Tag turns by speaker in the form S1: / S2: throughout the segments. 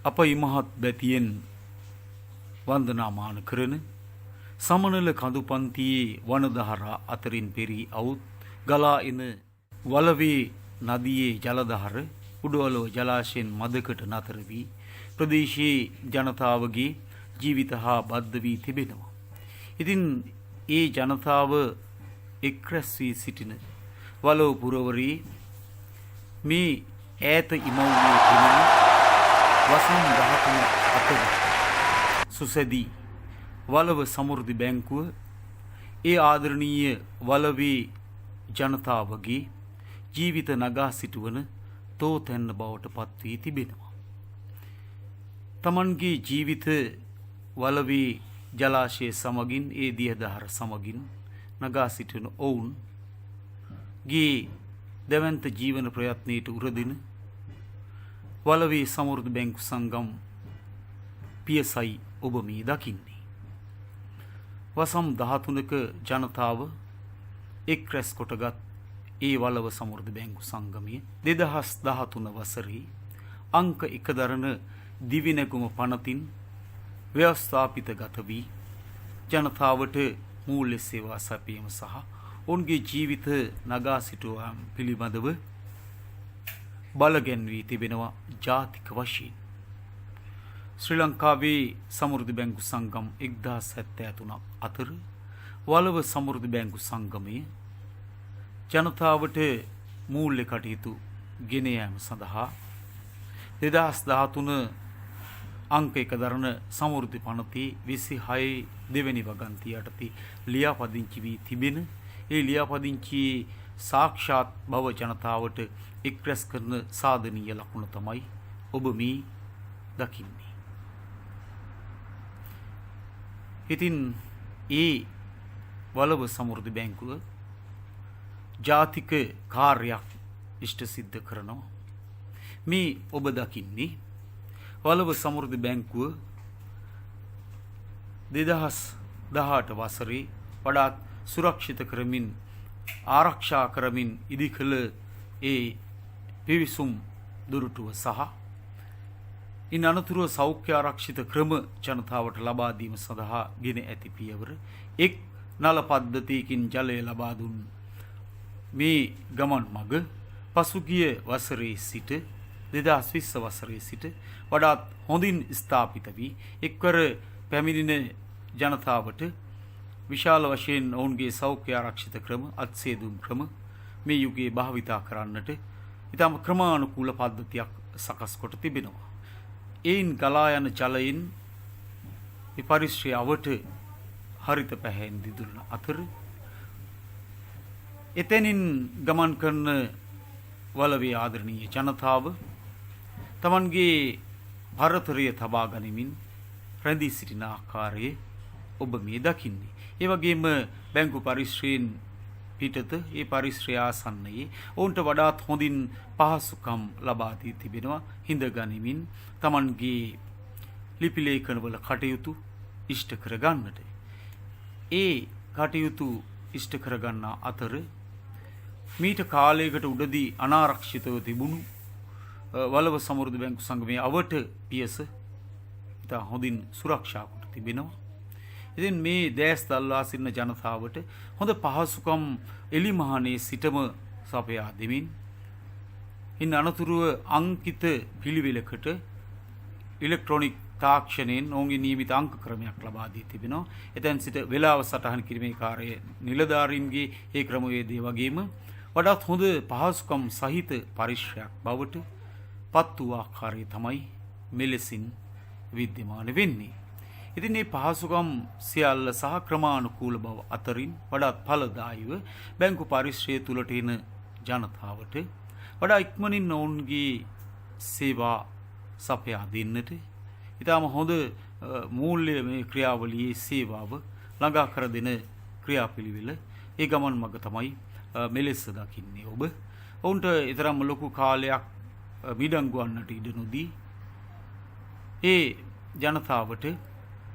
S1: අප ඉමහත් බැතියෙන් වන්දනාමාන කරන සමනල කඳු පන්තියේ වනදහරා අතරින් පෙරී අවුත් ගලා එන වලවේ නදියේ ජලදහර උඩවලෝ ජලාශයෙන් මදකට නතර වී ප්‍රදේශයේ ජනතාවගේ ජීවිත හා බද්ධ වී තිබෙනවා. ඉතින් ඒ ජනතාව එක්රැස් වී සිටින වලෝ පුරවරේ මේ ඈත ඉමව්වේ පෙනෙන වසම් 13 අතර සුසැදී වලව සමෘද්ධි බැංකුව ඒ ආදරණීය වලවේ ජනතාවගේ ජීවිත නගා සිටුවන තෝතැන්න බවට පත් වී තිබෙනවා. තමන්ගේ ජීවිත වලවේ ජලාශය සමගින් ඒ දියදහර සමගින් නගා සිටින ඔවුන්ගේ දැවැන්ත ජීවන ප්‍රයත්නයට උරදින වලවේ සමෘද්ධි බැංකු සංගම් පියසයි ඔබ මේ දකින්නේ. වසම් 13ක ජනතාව එක් රැස් කොටගත් ඒ වලව සමෘද්ධි බැංකු සංගමය 2013 වසරේ අංක 1 දරන දිවිනැගුම පනතින් ව්‍යවස්ථාපිත ගත වී ජනතාවට මූල්‍ය සේවා සැපයීම සහ ඔවුන්ගේ ජීවිත නගා සිටුවාම පිළිබඳව බලගැන්වී තිබෙනවා ජාතික වශයෙන්. ශ්‍රී ලංකාවේ සමෘද්ධි බැංකු සංගම් 1073ක් අතර වලව සමෘද්ධි බැංකු සංගමයේ ජනතාවට මූල්‍ය කටයුතු ගෙන යාම සඳහා 2013 අංක 1 දරන සමෘද්ධි පනතේ 26 දෙවැනි වගන්තිය යටතේ ලියාපදිංචි වී තිබෙන ඒ ලියාපදිංචියේ සාක්ෂාත් බව ජනතාවට එක්රැස් කරන සාධනීය ලකුණ තමයි ඔබ මේ දකින්නේ. ඉතින් ඒ වලව සමෘද්ධි බැංකුව ජාතික කාර්යයක් ඉෂ්ට සිද්ධ කරනවා. මේ ඔබ දකින්නේ වලව සමෘද්ධි බැංකුව 2018 වසරේ වඩාත් සුරක්ෂිත කරමින් ආරක්ෂා කරමින් ඉදිකළ ඒ පිවිසුම් දුරුටුව සහ ඉන් අනතුරුව සෞඛ්‍ය ආරක්ෂිත ක්‍රම ජනතාවට ලබා දීම සඳහා ගෙන ඇති පියවර එක් නල පද්ධතියකින් ජලය ලබා දුන් මේ ගමන් මඟ පසුගිය වසරේ සිට 2020 වසරේ සිට වඩාත් හොඳින් ස්ථාපිත වී එක්වර පැමිණෙන ජනතාවට විශාල වශයෙන් ඔවුන්ගේ සෞඛ්‍ය ආරක්ෂිත ක්‍රම අත්සේදුම් ක්‍රම මේ යුගයේ භාවිතා කරන්නට ඉතාම ක්‍රමානුකූල පද්ධතියක් සකස් කොට තිබෙනවා. එයින් ගලා යන ජලයෙන් මේ පරිශ්‍රය අවට හරිත පැහැයෙන් දිදුලන අතර එතනින් ගමන් කරන වලවේ ආදරණීය ජනතාව තමන්ගේ පරතරය තබා ගනිමින් රැඳී සිටින ආකාරයේ ඔබ මේ දකින්නේ. ඒ වගේම බැංකු පරිශ්‍රයෙන් පිටත ඒ පරිශ්‍රය ආසන්නයේ ඔවුන්ට වඩාත් හොඳින් පහසුකම් ලබා දී තිබෙනවා හිඳ ගනිමින් තමන්ගේ ලිපි ලේඛනවල කටයුතු ඉෂ්ට කර ගන්නට. ඒ කටයුතු ඉෂ්ට කර ගන්නා අතර මීට කාලයකට උඩදී අනාරක්ෂිතව තිබුණු වලව සමෘද්ධි බැංකු සංගමයේ අවට පියස ඉතා හොඳින් සුරක්ෂා කොට තිබෙනවා. ඉතින් මේ දැස් දල්වා සිටින ජනතාවට හොඳ පහසුකම් එලිමහනේ සිටම සපයා දෙමින් ඉන් අනතුරුව අංකිත පිළිවෙලකට ඉලෙක්ට්‍රොනික තාක්ෂණයෙන් ඔවුන්ගේ නියමිත අංක ක්‍රමයක් ලබා දී තිබෙනවා. එතෙන් සිට වේලාව සටහන් කිරීමේ කාර්යය නිලධාරීන්ගේ ඒ ක්‍රමවේදය වගේම වඩාත් හොඳ පහසුකම් සහිත පරිශ්‍රයක් බවට පත් වූ ආකාරය තමයි මෙලෙසින් විද්‍යමාන වෙන්නේ. ඉතින් මේ පහසුකම් සියල්ල සහ ක්‍රමානුකූල බව අතරින් වඩාත් ඵලදායීව බැංකු පරිශ්‍රය තුළට එන ජනතාවට වඩා ඉක්මනින් ඔවුන්ගේ සේවා සපයා දෙන්නට ඉතාම හොඳ මූල්‍ය මේ ක්‍රියාවලියේ සේවාව ළඟා කර දෙන ක්‍රියාපිළිවෙල ඒ ගමන් මඟ තමයි මෙලෙස දකින්නේ ඔබ. ඔවුන්ට ඊතරම් ලොකු කාලයක් මිඩංගු වන්නට ඉඩ නොදී ඒ ජනතාවට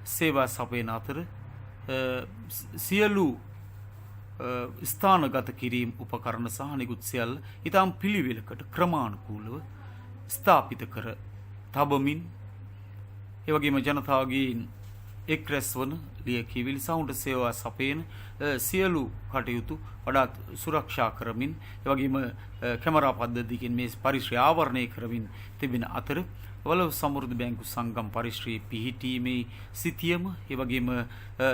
S1: සේවා සපයන අතර සියලු ස්ථානගත කිරීම උපකරණ සහ නිකුත් සියල්ල ඉතාම පිළිවෙලකට ක්‍රමානුකූලව ස්ථාපිත කර තබමින් ඒ වගේම ජනතාවගේ එක් රැස්වන ලියකියවිලි සහුන්ට සේවා සපයන සියලු කටයුතු වඩාත් සුරක්ෂා කරමින් ඒ වගේම කැමරා පද්ධතියකින් මේ පරිශ්‍රය ආවරණය කරමින් තිබෙන අතර වලව සමෘද්ධි බැංකු සංගම් පරිශ්‍රයේ පිහිටීමේ සිතියම ඒ වගේම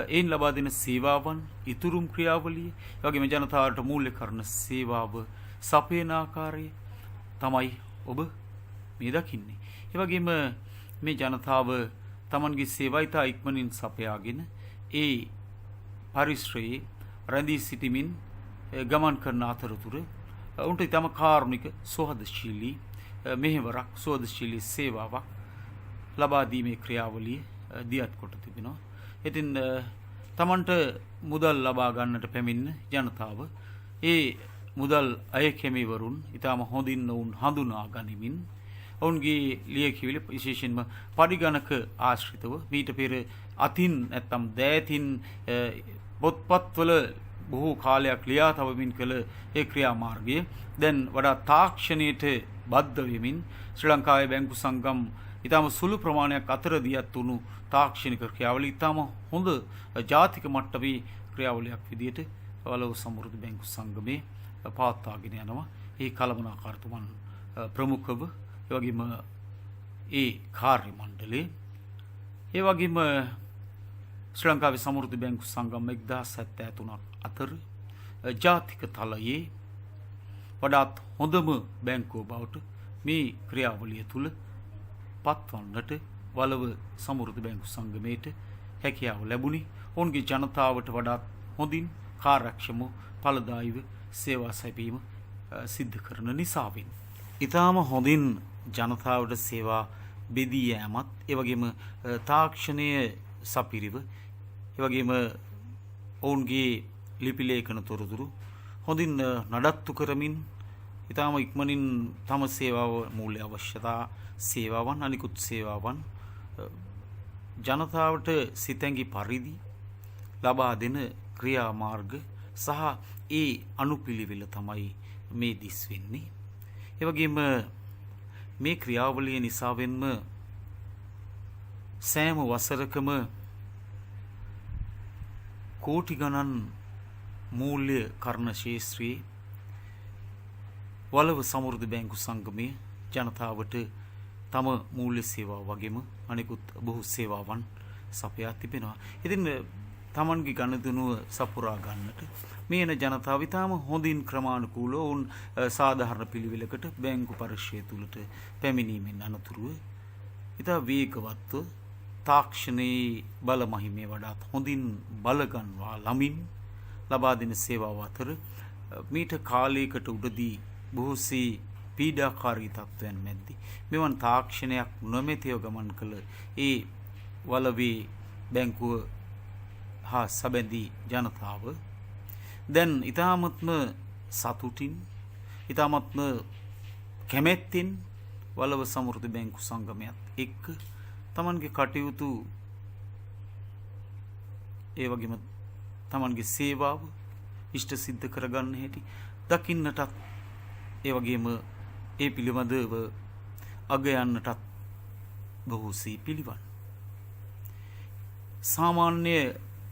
S1: ඒන් ලබා දෙන සේවාවන් ඉතුරුම් ක්‍රියාවලිය ඒ වගේම ජනතාවට මූල්‍ය කරන සේවාව සපයන ආකාරය තමයි ඔබ මේ දකින්නේ. ඒ වගේම මේ ජනතාව තමන්ගේ සේවා ඉතා ඉක්මනින් සපයාගෙන ඒ පරිශ්‍රයේ රැඳී සිටිමින් ගමන් කරන අතරතුර උන්ට ඉතාම කාරුණික සෝහදශීලී මෙහෙවරක් සෝහදශීලී සේවාවක් ලබා දීමේ ක්‍රියාවලිය දියත් කොට තිබෙනවා. ඉතින් තමන්ට මුදල් ලබා ගන්නට පැමිණ ජනතාව ඒ මුදල් අය කෙමිවරුන් ඉතාම හොඳින් ඔවුන් හඳුනා ගනිමින් ඔවුන්ගේ ලියකියවිලි විශේෂයෙන්ම පරිගණක ආශ්‍රිතව මීට පෙර අතින් නැත්තම් දෑතින් පොත්පත්වල බොහෝ කාලයක් ලියා තබමින් කළ ඒ ක්‍රියාමාර්ගය දැන් වඩා තාක්ෂණයට බද්ධ වෙමින් ශ්‍රී ලංකාවේ බැංකු සංගම් ඉතාම සුළු ප්‍රමාණයක් අතර දියත් වුණු තාක්ෂණික ක්‍රියාවලිය ඉතාම හොඳ ජාතික මට්ටමේ ක්‍රියාවලියක් විදිහට වලව සමෘද්ධි බැංකු සංගමේ පවත්වාගෙන යනවා. ඒ කළමනාකාරතුමන් ප්‍රමුඛව ඒ වගේම ඒ කාර්ය මණ්ඩලයේ ඒ වගේම ශ්‍රී ලංකාවේ සමෘද්ධි බැංකු සංගම 1073ක් අතර ජාතික තලයේ වඩාත් හොඳම බැංකුව බවට මේ ක්‍රියාවලිය තුළ පත්වන්නට වලව සමෘද්ධි බැංකු සංගමයට හැකියාව ලැබුණි. ඔවුන්ගේ ජනතාවට වඩාත් හොඳින් කාර්යක්ෂම ඵලදායීව සේවා සැපීම සිද්ධ කරන නිසාවෙන් ඊටාම හොඳින් ජනතාවට සේවා බෙදී යෑමත් ඒ වගේම තාක්ෂණය සපිරිව ඒ වගේම ඔවුන්ගේ ලිපි ලේඛන තොරතුරු හොඳින් නඩත්තු කරමින් ඊටාම ඉක්මනින් තම සේවාව මූල්‍ය අවශ්‍යතා සේවාවන් අනිකුත් සේවාවන් ජනතාවට සිතැඟි පරිදි ලබා දෙන ක්‍රියාමාර්ග සහ ඒ අනුපිළිවෙල තමයි මේ දිස් වෙන්නේ. ඒ වගේම මේ ක්‍රියාවලිය නිසාවෙන්ම සෑම වසරකම කෝටි ගණන් මූල්‍ය කරන ශේත්‍රයේ වලව සමෘද්ධි බැංකු සංගමය ජනතාවට තම මූල්‍ය සේවා වගේම අනිකුත් බොහෝ සේවාවන් සපයා තිබෙනවා. ඉතින් තමන්ගේ ගණදනුව සපුරා ගන්නට මේ එන ජනතාව ඉතාම හොඳින් ක්‍රමානුකූලව ඔවුන් සාධාරණ පිළිවෙලකට බැංකු පරිශ්‍රය තුළට පැමිණීමෙන් අනතුරුව ඉතා වේගවත්ව තාක්ෂණයේ බල මහිමේ වඩාත් හොඳින් බලගන්වා ළමින් ලබා දෙන සේවාව අතර මීට කාලයකට උඩදී බොහෝසේ පීඩාකාරී තත්ත්වයන් මැද්දේ මෙවන් තාක්ෂණයක් නොමැතිව ගමන් කළ ඒ වලවේ බැංකුව හා සබැඳී ජනතාව දැන් ඉතාමත්ම සතුටින් ඉතාමත්ම කැමැත්තෙන් වලව සමෘද්ධි බැංකු සංගමයත් එක්ක තමන්ගේ කටයුතු ඒ වගේම තමන්ගේ සේවාව ඉෂ්ට සිද්ධ කරගන්න හැටි දකින්නටත් ඒ වගේම ඒ පිළිබඳව අගයන්නටත් බොහෝසේ පිළිවන්. සාමාන්‍ය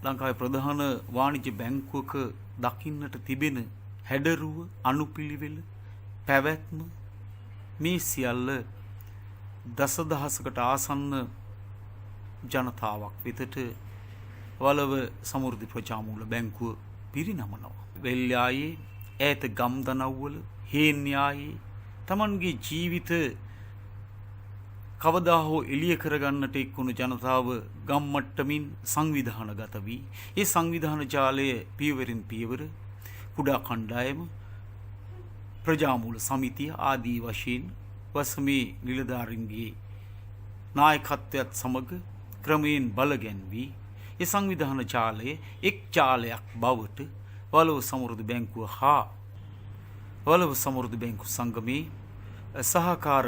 S1: ලංකාවේ ප්‍රධාන වාණිජ්‍ය බැංකුවක දකින්නට තිබෙන හැඩරුව අනුපිළිවෙල පැවැත්ම මේ සියල්ල දසදහසකට ආසන්න ජනතාවක් වෙතට වලව සමෘද්ධි ප්‍රජාමූල බැංකුව පිරිනමනවා. වෙල්යායේ ඈත ගම්දනව්වල හේන්යායේ තමන්ගේ ජීවිත කවදා හෝ එළිය කරගන්නට එක්වුණු ජනතාව ගම්මට්ටමින් සංවිධානගත වී ඒ සංවිධාන ජාලය පියවරින් පියවර කුඩා කණ්ඩායම ප්‍රජාමූල සමිතිය ආදී වශයෙන් වසමේ නිලධාරීන්ගේ නායකත්වයත් සමග ක්‍රමයෙන් බලගැන්වී ඒ සංවිධාන ජාලය එක් ජාලයක් බවට වලව සමෘද්ධි බැංකුව හා වලව සමෘද්ධි බැංකු සංගමේ සහකාර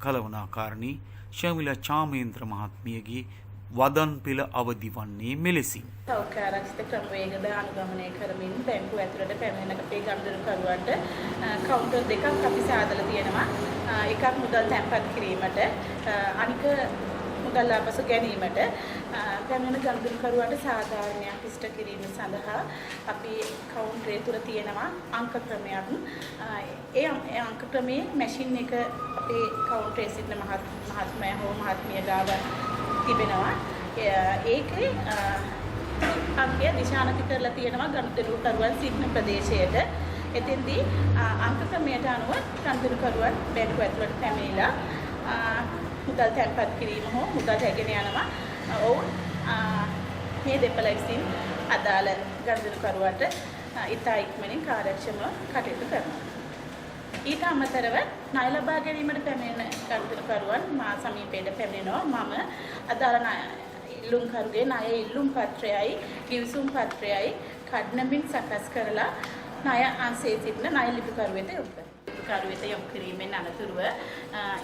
S1: කළවනාකාරණී ශමිලා චාමේන්ද්‍ර මහත්මියගේ වදන් පෙළ අවදි වන්නේ මෙලෙසින්.
S2: සෞඛ්‍යාරක්ෂිත ක්‍රමවේගද අනුගමනය කරමින් බැංකුව ඇතුළට පැමිණෙන අපේ ගනුදෙනුකරුවන්ට කවුන්ටර් දෙකක් අපි සාදලා තියෙනවා. එකක් මුදල් තැන්පත් කිරීමට අනික මුදල් ආපසු ගැනීමට පැමිණෙන ගනුදෙනුකරුවන්ට සාධාරණයක් ඉෂ්ට කිරීම සඳහා අපි කවුන්ටරය තුල තියෙනවා අංක ක්‍රමයක්. ඒ අංක ක්‍රමයේ මැෂින් එක අපේ කවුන්ටරයේ සිටින මහත්මයා හෝ මහත්මිය ගාව තිබෙනවා. ඒකේ අංකය දිශානති කරලා තියෙනවා ගනුදෙනුකරුවන් සිටින ප්‍රදේශයට. එතෙන්දී අංක ක්‍රමයට අනුව ගනුදෙනුකරුවන් බැංකුව ඇතුළට පැමිණිලා මුදල් තැන්පත් කිරීම හෝ මුදල් රැගෙන යනවා. ඔවුන් මේ දෙපළ විසින් අදාළ ගනුදෙනුකරුවට ඉතා ඉක්මනින් කාර්යක්ෂමව කටයුතු කරනවා. ඊට අමතරව ණය ලබා ගැනීමට පැමිණෙන ගනුදෙනුකරුවන් මා සමීපයට පැමිණෙනවා. මම අදාළ ඉල්ලුම්කරුගේ ණය ඉල්ලුම් පත්‍රයයි කිවිසුම් පත්‍රයයි කඩනමින් සකස් කරලා ණය අංශයේ සිටින ණය ලිපිකරු වෙත යොමු කරනවා. ලිපිකරු වෙත යොමු කිරීමෙන් අනතුරුව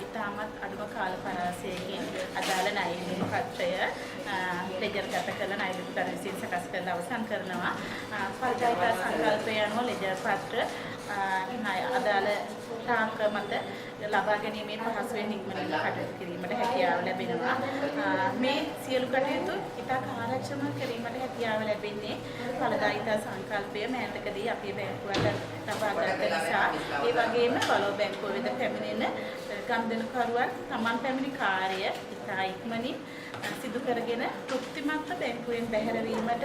S2: ඉතාමත් අඩුම කාල පරාසයකින් අදාළ ණය ඉල්ලුම් පත්‍රය ලෙජර්ගත කරලා ණය ලිපිකරු විසින් සකස් කරලා අවසන් කරනවා. පරිචාරිකා සංකල්පය අනුව ලෙජර් පත්‍ර අදාළ තාංක මත ලබා ගැනීමේ පහසුවෙන් ඉක්මනින් කටයුතු කිරීමට හැකියාව ලැබෙනවා. මේ සියලු කටයුතු ඉතා කාර්යක්ෂමව කිරීමට හැකියාව ලැබෙන්නේ ඵලදායීතා සංකල්පය මෑතකදී අපේ බැංකුවට ලබා ගත නිසා. ඒ වගේම වලෝ බැංකුව වෙත පැමිණෙන ගනුදෙනුකරුවන් තමන් පැමිණි කාර්ය ඉතා ඉක්මනින් සිදු කරගෙන තෘප්තිමත්ව බැංකුවෙන් බැහැර වීමට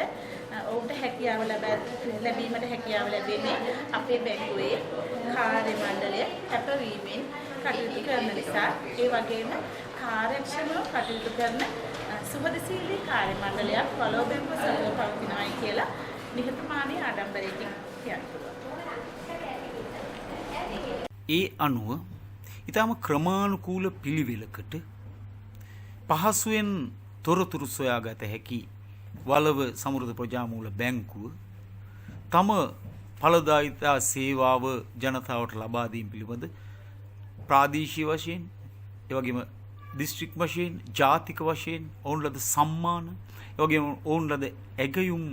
S2: ඔවුන්ට හැකියාව ලැබීමට හැකියාව ලැබෙන්නේ අපේ බැංකුවේ කාර්ය මණ්ඩලය කැපවීමෙන් කටයුතු කරන නිසා. ඒ වගේම කාර්යක්ෂමව කටයුතු කරන සුහදශීලී කාර්ය මණ්ඩලයක් වලෝ බැංකුව සමග පවතිනවායි කියලා නිහතමානී ආඩම්බරයකින් කියන්න පුළුවන්.
S1: ඒ අනුව ඊටම ක්‍රමානුකූල පිළිවෙලකට පහසුවෙන් තොරතුරු සොයාගත හැකි වලව සමෘද්ධ ප්‍රජාමූල බැංකුව තම ඵලදායීතා සේවාව ජනතාවට ලබා දීම පිළිබඳ ප්‍රාදේශීය වශයෙන් ඒ වගේම දිස්ත්‍රික් වශයෙන් ජාතික වශයෙන් ඔවුන් ලද සම්මාන ඒ වගේම ඔවුන් ලද ඇගයුම්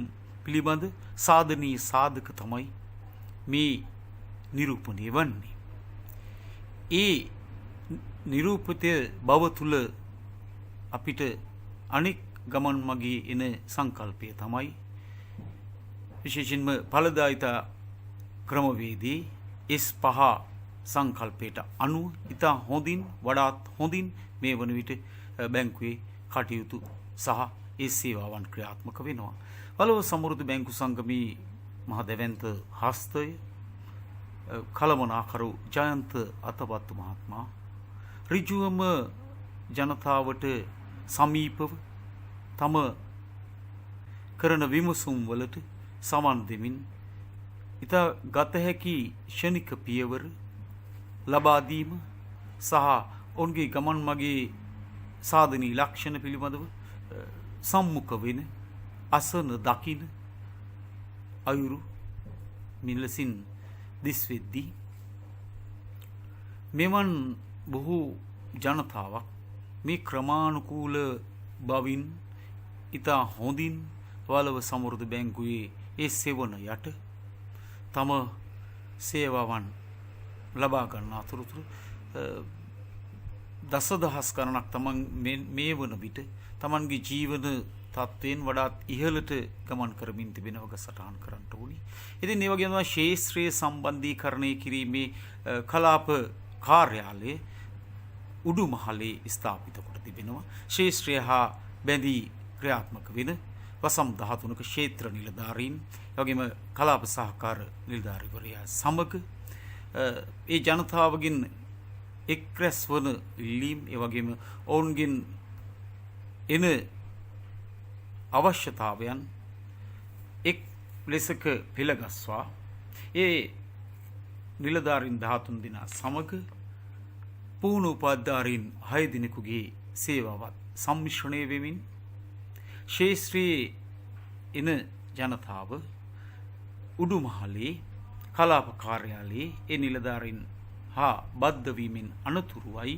S1: පිළිබඳ සාධනීය සාධක තමයි මේ නිරූපණය වන්නේ. ඒ නිරූපිතය බව තුල අපිට අනෙක් ගමන් මගේ එන සංකල්පය තමයි විශේෂයෙන්ම ඵලදායීතා ක්‍රමවේදී S5 සංකල්පයට අනුව ඉතා හොඳින් වඩාත් හොඳින් මේ වන විට බැංකුවේ කටයුතු සහ ඒ සේවාවන් ක්‍රියාත්මක වෙනවා. වලව සමෘද්ධ බැංකු සංගමේ මහ දැවැන්ත හස්තය කළමනාකරු ජයන්ත අතපත්තු මහත්මයා ඍජුවම ජනතාවට සමීපව තම කරන විමසුම් වලට සමන් දෙමින් ඉතා ගත හැකි ෂණික පියවර ලබා දීම සහ ඔවුන්ගේ ගමන් මගේ සාධනීය ලක්ෂණ පිළිබඳව සම්මුඛ වෙන අසන දකින අයුරු මිලසින් දිස් වෙද්දී මෙවන් බොහෝ ජනතාවක් මේ ක්‍රමානුකූල බවින් ඉතා හොඳින් වලව සමෘද්ධ බැංකුවේ ඒ සෙවන යට තම සේවාවන් ලබා ගන්න අතරතුර දසදහස් ගණනක් තමන් මේ වන විට තමන්ගේ ජීවන තත්ත්වයෙන් වඩාත් ඉහළට ගමන් කරමින් තිබෙන වග සටහන් කරන්න ඕනි. ඉතින් ඒ වගේම ශේත්‍රීය සම්බන්ධීකරණය කිරීමේ කලාප කාර්යාලය උඩුමහලේ ස්ථාපිත කොට තිබෙනවා. ශේත්‍රය හා බැඳී ක්‍රියාත්මක වෙන වසම් 13ක ක්ෂේත්‍ර නිලධාරීන් එවැගේම කලාප සහකාර නිලධාරීවරයා සමග ඒ ජනතාවගෙන් එක්රැස් වන ඉල්ලීම් එවැගේම ඔවුන්ගෙන් එන අවශ්‍යතාවයන් එක් ලෙසක පෙළගස්වා ඒ නිලධාරීන් 13 දෙනා සමග පුහුණු උපාධාරීන් 6 දිනකුගේ සේවාවත් සම්මිශ්‍රණය වෙමින් ශේත්‍රයේ එන ජනතාව උඩුමහලේ කලාප කාර්යාලයේ ඒ නිලධාරීන් හා බද්ධ වීමෙන් අනතුරුවයි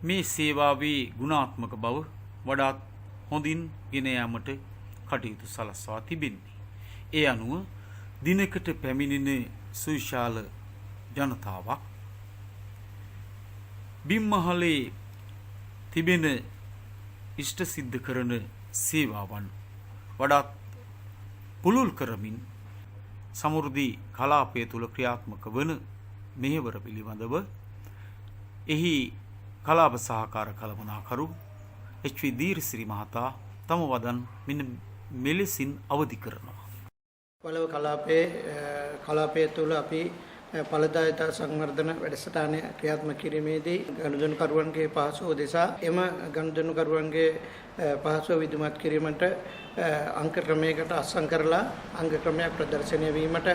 S1: මේ සේවාවේ ගුණාත්මක බව වඩාත් හොඳින් ගෙන යාමට කටයුතු සලස්වා තිබෙන්නේ. ඒ අනුව දිනකට පැමිණෙන සුවිශාල ජනතාවක් බිම්මහලේ තිබෙන ඉෂ්ට සිද්ධ කරන සේවාවන් වඩාත් පුළුල් කරමින් සමෘද්ධි කලාපය තුළ ක්‍රියාත්මක වන මෙහෙවර පිළිබඳව එහි කලාප සහකාර කළමනාකරු එච්.වී. දීර්සිරි මහතා තම වදන් මෙන්න මෙලෙසින් අවදි කරනවා.
S3: වලව කලාපය තුළ අපි ඵලදායීතා සංවර්ධන වැඩසටහන ක්‍රියාත්මක කිරීමේදී ගනුදෙනුකරුවන්ගේ පහසුව උදෙසා එම ගනුදෙනුකරුවන්ගේ පහසුව විදුමත් කිරීමට අංක ක්‍රමයකට අත්සන් කරලා අංග ක්‍රමයක් ප්‍රදර්ශනය වීමට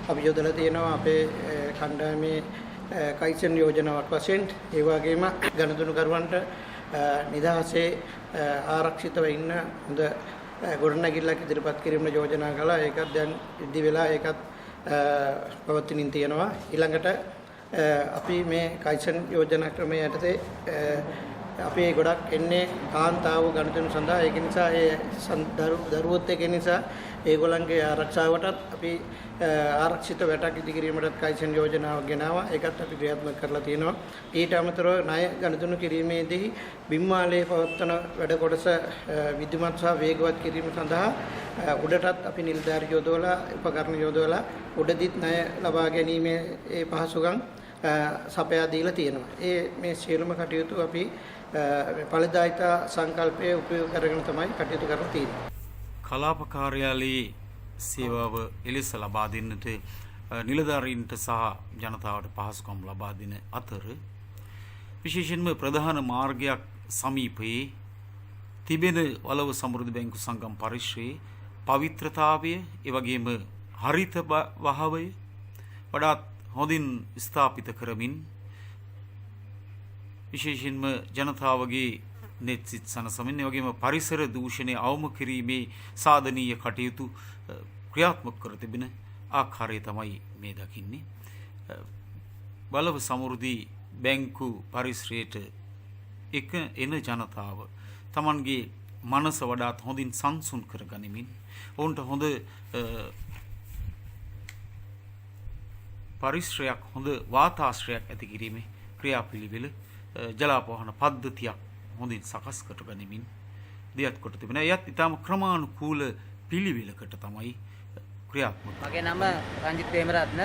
S3: අපි යොදලා තියෙනවා අපේ කණ්ඩායමේ කයිසන් යෝජනාවක් වශයෙන්. ඒ වගේම ගනුදෙනුකරුවන්ට නිදහසේ ආරක්ෂිතව ඉන්න හොඳ ගොඩනැගිල්ලක් ඉදිරිපත් කිරීමට යෝජනා කළා. ඒකත් දැන් ඉදි වෙලා ඒකත් පවත්වමින් තියෙනවා. ඊළඟට අපි මේ කයිසන් යෝජනා ක්‍රමයේ යටතේ අපි ගොඩක් එන්නේ කාන්තාව ගනුදෙනු සඳහා. ඒක නිසා ඒ දරුවොත් ඒක නිසා ඒගොල්ලන්ගේ ආරක්ෂාවටත් අපි ආරක්ෂිත වැටක් ඉදි කිරීමටත් කයිසන් යෝජනාවක් ගෙනාවා. ඒකත් අපි ක්‍රියාත්මක කරලා තියෙනවා. ඊට අමතරව ණය ගනුදෙනු කිරීමේදී බිම්මාලයේ පවත්වන වැඩ කොටස විධිමත් සහ වේගවත් කිරීම සඳහා උඩටත් අපි නිලධාරි යොදවලා උපකරණ යොදවලා උඩදිත් ණය ලබා ගැනීමේ ඒ පහසුකම් සපයා දීලා තියෙනවා. මේ සියලුම කටයුතු අපි ඵලදායීතා සංකල්පයේ උපයෝග කරගෙන තමයි කටයුතු කරලා තියෙන්නේ.
S1: කලාප කාර්යාලයේ සේවාව එලෙස ලබා දෙන්නට නිලධාරීන්ට සහ ජනතාවට පහසුකම් ලබා දෙන අතර විශේෂයෙන්ම ප්‍රධාන මාර්ගයක් සමීපයේ තිබෙන වලව සමෘද්ධි බැංකු සංගම් පරිශ්‍රයේ පවිත්‍රතාවය එවැගේම හරිත වහවය වඩාත් හොඳින් ස්ථාපිත කරමින් විශේෂයෙන්ම ජනතාවගේ නෙත් සිත් සනසමින් එවැගේම පරිසර දූෂණය අවම කිරීමේ සාධනීය කටයුතු ක්‍රියාත්මක කර තිබෙන ආකාරය තමයි මේ දකින්නේ. වලව සමෘද්ධි බැංකු පරිශ්‍රයට එක එන ජනතාව තමන්ගේ මනස වඩාත් හොඳින් සංසුන් කර ගනිමින් ඔවුන්ට හොඳ පරිශ්‍රයක් හොඳ වාතාශ්‍රයක් ඇති කිරීමේ ක්‍රියාපිළිවෙල ජලාපවාහන පද්ධතියක් හොඳින් සකස් කර ගනිමින් දියත් කොට තිබෙනවා. එයත් ඊටම ක්‍රමානුකූල පිළිවෙලකට තමයි ක්‍රියාත්මක.
S4: මගේ නම රංජිත් ප්‍රේමරත්න.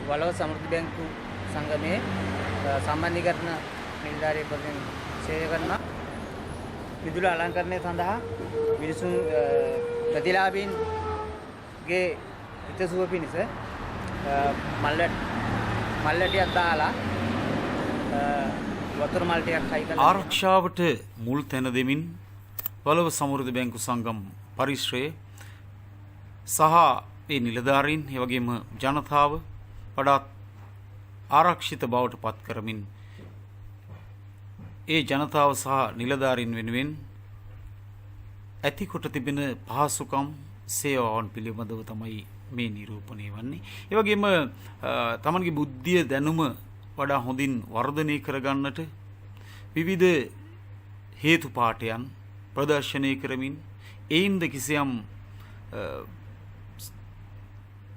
S4: වලව සමෘද්ධි බැංකු සංගමයේ සම්බන්ධීකරණ නිලධාරියෙක් වශයෙන් සේවය කරනවා. විදුලි අලංකරණය සඳහා මිනිසුන් ප්‍රතිලාභීන්ගේ හිතසුව පිණිස මල්ලටියක් දාලා වතුර මල් ටිකක් හයි කරලා
S1: ආරක්ෂාවට මුල් තැන දෙමින් වලව සමෘද්ධි බැංකු සංගම් පරිශ්‍රයේ සහ ඒ නිලධාරීන් එවැගේම ජනතාව වඩාත් ආරක්ෂිත බවට පත් කරමින් ඒ ජනතාව සහ නිලධාරීන් වෙනුවෙන් ඇති කොට තිබෙන පහසුකම් සේවාවන් පිළිබඳව තමයි මේ නිරූපණය වන්නේ. ඒ වගේම තමන්ගේ බුද්ධිය දැනුම වඩා හොඳින් වර්ධනය කරගන්නට විවිධ හේතු පාඨයන් ප්‍රදර්ශනය කරමින් ඒින්ද කිසියම්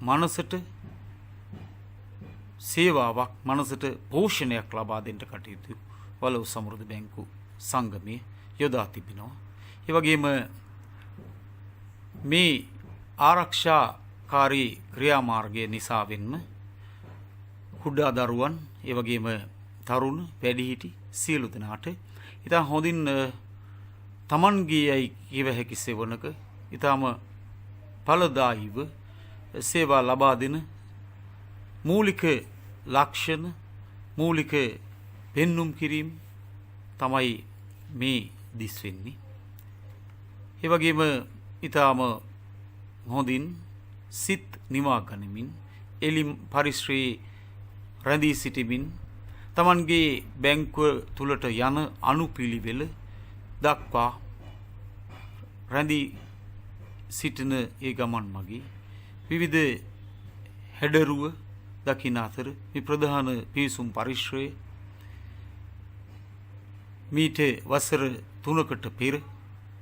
S1: මනසට සේවාවක් මනසට පෝෂණයක් ලබා දෙන්න කටයුතු වලව සමෘද්ධි බැංකු සංගමයේ යොදා තිබෙනවා. ඒ වගේම මේ ආරක්ෂාකාරී ක්‍රියාමාර්ගය නිසාවෙන්ම කුඩා දරුවන් ඒ වගේම තරුණ වැඩිහිටි සියලු දෙනාට ඉතා හොඳින් තමන්ගේ යයි කිව හැකි සෙවණක ඉතාම ඵලදායීව සේවා ලබා දෙන මූලික ලක්ෂණ මූලික පෙන්눔 කිරීම තමයි මේ දිස් වෙන්නේ. ඒ වගේම ඊටාම හොඳින් සිත් නිවා ගනිමින් එලිම් පරිශ්‍රයේ රැඳී සිටිමින් තමන්ගේ බැංකුව තුලට යන අනුපිළිවෙල දක්වා රැඳී සිටින ඒ ගමන් මගේ විවිධ හැඩරුව දකින අතර මේ ප්‍රධාන පිවිසුම් පරිශ්‍රයේ මීට වසර 3කට පෙර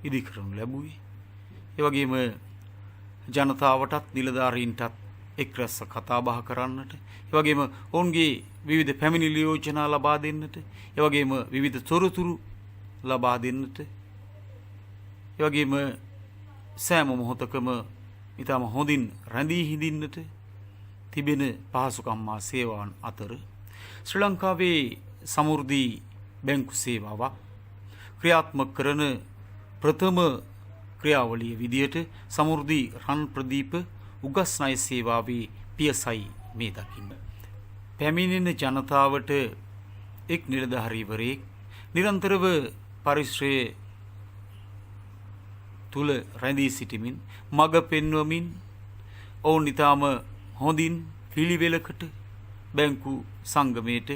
S1: ඉදි කරනු ලැබුවේ. ඒ වගේම ජනතාවටත් නිලධාරීන්ටත් එක් රැස්ස කතා බහ කරන්නට, ඒ වගේම ඔවුන්ගේ විවිධ පැමිණිලි යෝජනා ලබා දෙන්නට, ඒ වගේම විවිධ තොරතුරු ලබා දෙන්නට, ඒ වගේම සෑම මොහොතකම ඊටම හොඳින් රැඳී හිඳින්නට තිබෙන පහසුකම් මා සේවාවන් අතර ශ්‍රී ලංකාවේ සමෘද්ධි බැංකු සේවාවක් ක්‍රියාත්මක කරන ප්‍රථම ක්‍රියාවලිය විදියට සමෘද්ධි රන් ප්‍රදීප උගස් ණය සේවාවේ පියසයි මේ දකින්න. පැමිණෙන ජනතාවට එක් නිලධාරීවරයෙක් නිරන්තරව පරිශ්‍රයේ තුල රැඳී සිටමින් මඟ පෙන්වමින් ඔවුන් ඊටම හොඳින් පිළිවෙලකට බැංකු සංගමයට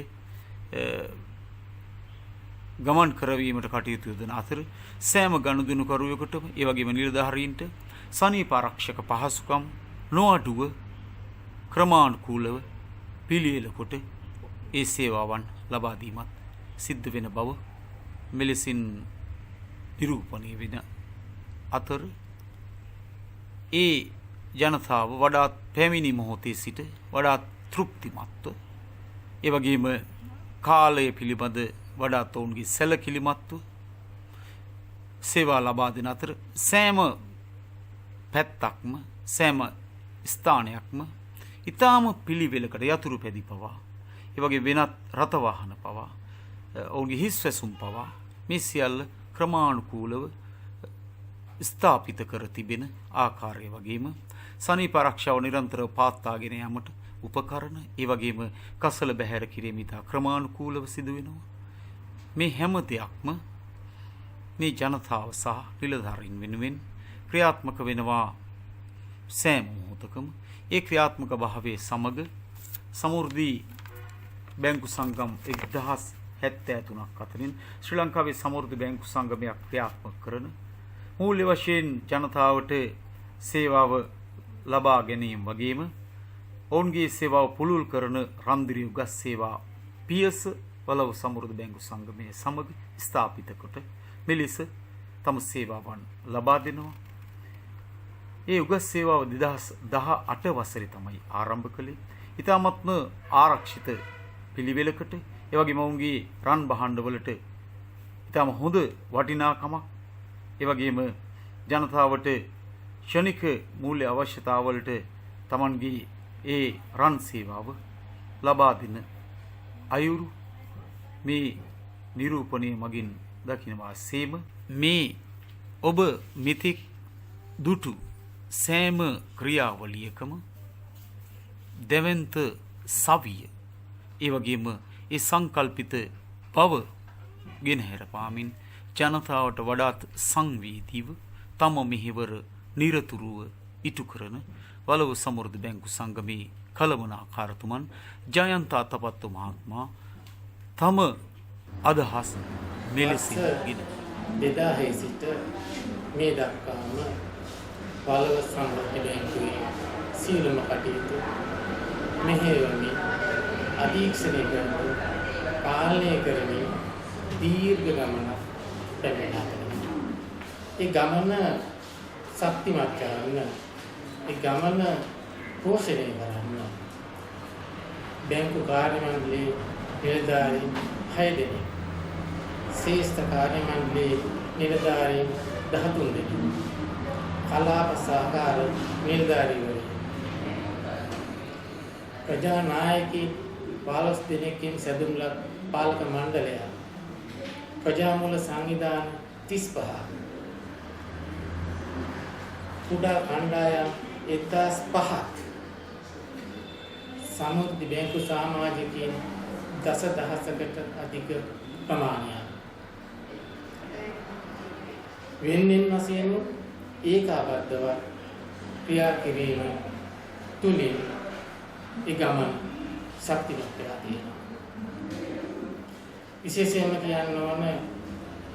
S1: ගමන් කරවීමට කටයුතු යොදන අතර සෑම ගනුදෙනුකරුවෙකුටම ඒ වගේම නිලධාරීන්ට සනීප ආරක්ෂක පහසුකම් නොඅඩුව ක්‍රමානුකූලව පිළියෙල කොට ඒ සේවාවන් ලබා දීමත් සිද්ධ වෙන බව මෙලෙසින් නිරූපණය වෙන අතර ඒ ජනතාව වඩාත් පැමිණි මොහොතේ සිට වඩාත් තෘප්තිමත්ව ඒ වගේම කාලය පිළිබඳ වඩාත් ඔවුන්ගේ සැලකිලිමත්ව සේවා ලබා දෙන අතර සෑම පැත්තක්ම සෑම ස්ථානයක්ම ඊටාම පිළිවෙලකට යතුරු පැදි පවා ඒ වගේ වෙනත් රථ වාහන පවා ඔවුන්ගේ හිස් වැසුම් පවා මේ සියල්ල ක්‍රමානුකූලව ස්ථාපිත කර තිබෙන ආකාරය වගේම සනීප ආරක්ෂාව නිරන්තරව පාත්තාගෙන යාමට උපකරණ ඒ වගේම කසල බැහැර කිරීම ඉතා ක්‍රමානුකූලව සිදු වෙනවා. මේ හැම දෙයක්ම මේ ජනතාව සහ නිලධාරීන් වෙනුවෙන් ක්‍රියාත්මක වෙනවා සෑම මොහොතකම. ඒ ක්‍රියාත්මක භාවයේ සමග සමෘද්ධි බැංකු සංගම් 1073ක් අතරින් ශ්‍රී ලංකාවේ සමෘද්ධි බැංකු සංගමයක් ක්‍රියාත්මක කරන මූල්‍ය වශයෙන් ජනතාවට සේවාව ලබා ගැනීම වගේම ඔවුන්ගේ සේවාව පුළුල් කරන රන්දිරි උගස් සේවා පියස වලව සමෘද්ධි බැංකු සංගමයේ සමග ස්ථාපිත කොට මෙලෙස තම සේවාවන් ලබා දෙනවා. ඒ උගස් සේවාව 2018 වසරේ තමයි ආරම්භ කළේ. ඊටමත්ම ආරක්ෂිත පිළිවෙලකට ඒ වගේම ඔවුන්ගේ රන් භාණ්ඩවලට ඊටම හොඳ වටිනාකමක් ඒ වගේම ජනතාවට ක්ෂණික මූල්‍ය අවශ්‍යතාවලට Tamanගේ ඒ රන් සේවාව ලබා දෙන අයුරු මේ නිරූපණය මගින් දකිනවා සේම මේ ඔබ මෙතෙක් දුටු සෑම ක්‍රියාවලියකම දෙවන්ත සවිය ඒ වගේම ඒ සංකල්පිත බව ගෙනහැර පාමින් ජනතාවට වඩාත් සංවේදීව තම මෙහෙවර නිරතුරුව ඉටු කරන වලව සමෘද්ධි බැංකු සංගමේ කළමනාකාරතුමන් ජයන්ත අතපත්තු මහත්මයා තම අදහස් මෙලෙසින් ගෙන
S5: 2000 සිට මේ දක්වාම වලව සමෘද්ධි බැංකුවේ සියලුම කටයුතු මෙහෙයවමින් අධීක්ෂණය කරමින් පාලනය කරමින් දීර්ඝ ගමනක් පැමිණෙනවා. ඒ ගමන ශක්තිමත් කරන්න, ඒ ගමන පෝෂණය කරන්න බැංකු කාර්ය මණ්ඩලයේ නිලධාරීන් 6 දෙනෙක්, ශ්‍රේෂ්ඨ කාර්ය මණ්ඩලයේ නිලධාරීන් 13 දෙනෙක්, කලාප සහකාර නිලධාරීවරු, ප්‍රජා නායකයින් 15 දෙනෙක්ගෙන් සැදුම්ලත් පාලක මණ්ඩලය, ප්‍රජාමූල සංවිධාන 35, කුඩා කණ්ඩායම් 1005ක්, සමෘද්ධි බැංකු සමාජිකයින් දසදහසකට අධික ප්‍රමාණයක්. වෙන්වෙන් වශයෙන් ඒකාබද්ධව ක්‍රියා කිරීම තුලින් ඒ ගමන ශක්තිමත් වෙලා තියෙනවා. විශේෂයෙන්ම කියන්න ඕන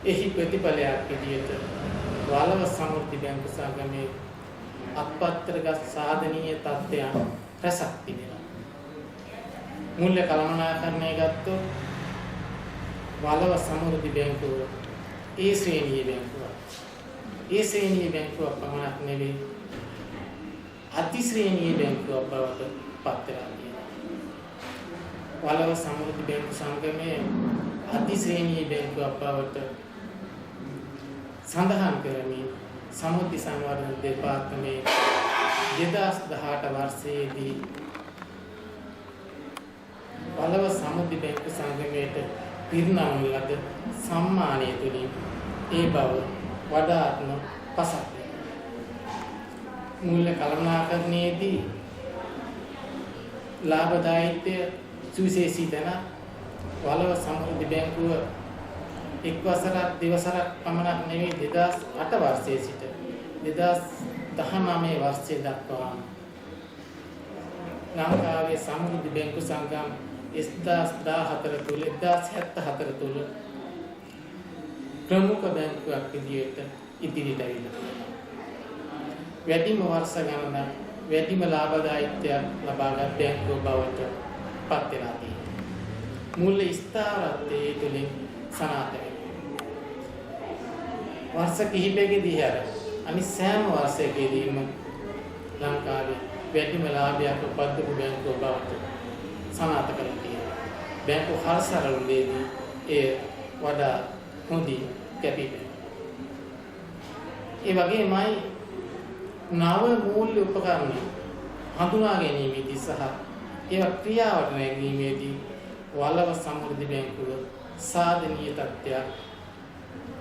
S5: එහි ප්‍රතිඵලයක් විදිහට වලව සමෘද්ධි බැංකු සංගමේ අත්පත්තරගත සාධනීය තත්ත්වයන් රැසක් තිබෙනවා. මූල්‍ය කළමනාකරණය ගත්තොත් වලව සමෘද්ධි බැංකුව ඒ ශ්‍රේණියේ බැංකුවක්. ඒ ශ්‍රේණියේ බැංකුවක් පමණක් නෙවෙයි අතිශ්‍රේණීය බැංකුවක් බවට පත් වෙලා තියෙනවා. වලව සමෘද්ධි බැංකු සංගමයේ අතිශ්‍රේණීය බැංකුවක් බවට සඳහන් කරමින් සමෘද්ධි සංවර්ධන දෙපාර්තමේන්තුවේ 2018 වර්ෂයේදී වලව සමෘද්ධි බැංකු සංගමයට පිරිනමන ලද සම්මානය තුලින් ඒ බව වඩාත්ම පසක් මූල්‍ය කළමනාකරණයේදී ලාභදායීත්වය සුවිශේෂී තැන වලව සමෘද්ධි බැංකුව එක් වසරක් දෙවසරක් පමණක් නෙවෙයි 2008 වර්ෂයේ සිට 2019 වර්ෂය දක්වා ලංකාවේ සමෘද්ධි බැංකු සංගම් 1014 තුල 1074 තුල ප්‍රමුඛ බැංකුවක් විදිහට ඉදිරියට ඇවිල්ලා වැඩිම වර්ෂ ගණනක් වැඩිම ලාභදායීත්වයක් ලබාගත් බැංකුව බවට පත් වෙලා තියෙනවා. මූල්‍ය ස්ථාවරත්වයේ තුලින් සනාථ වෙනවා. වර්ෂ කිහිපයකදී හැර අනිත් සෑම වර්ෂයකදීම ලංකාවේ වැඩිම ලාභයක් උපද්දපු බැංකුව බවට සනාථ කරලා තියෙනවා. බැංකු හරසරවලදී ඒ වඩා හොඳින් කැපී පෙනෙනවා. ඒ වගේමයි නව මූල්‍ය උපකරණ හඳුනා ගැනීමේදී සහ ඒවා ක්‍රියාවට නැගීමේදී වලව සමෘද්ධි බැංකුව සාධනීය තත්ත්වයක්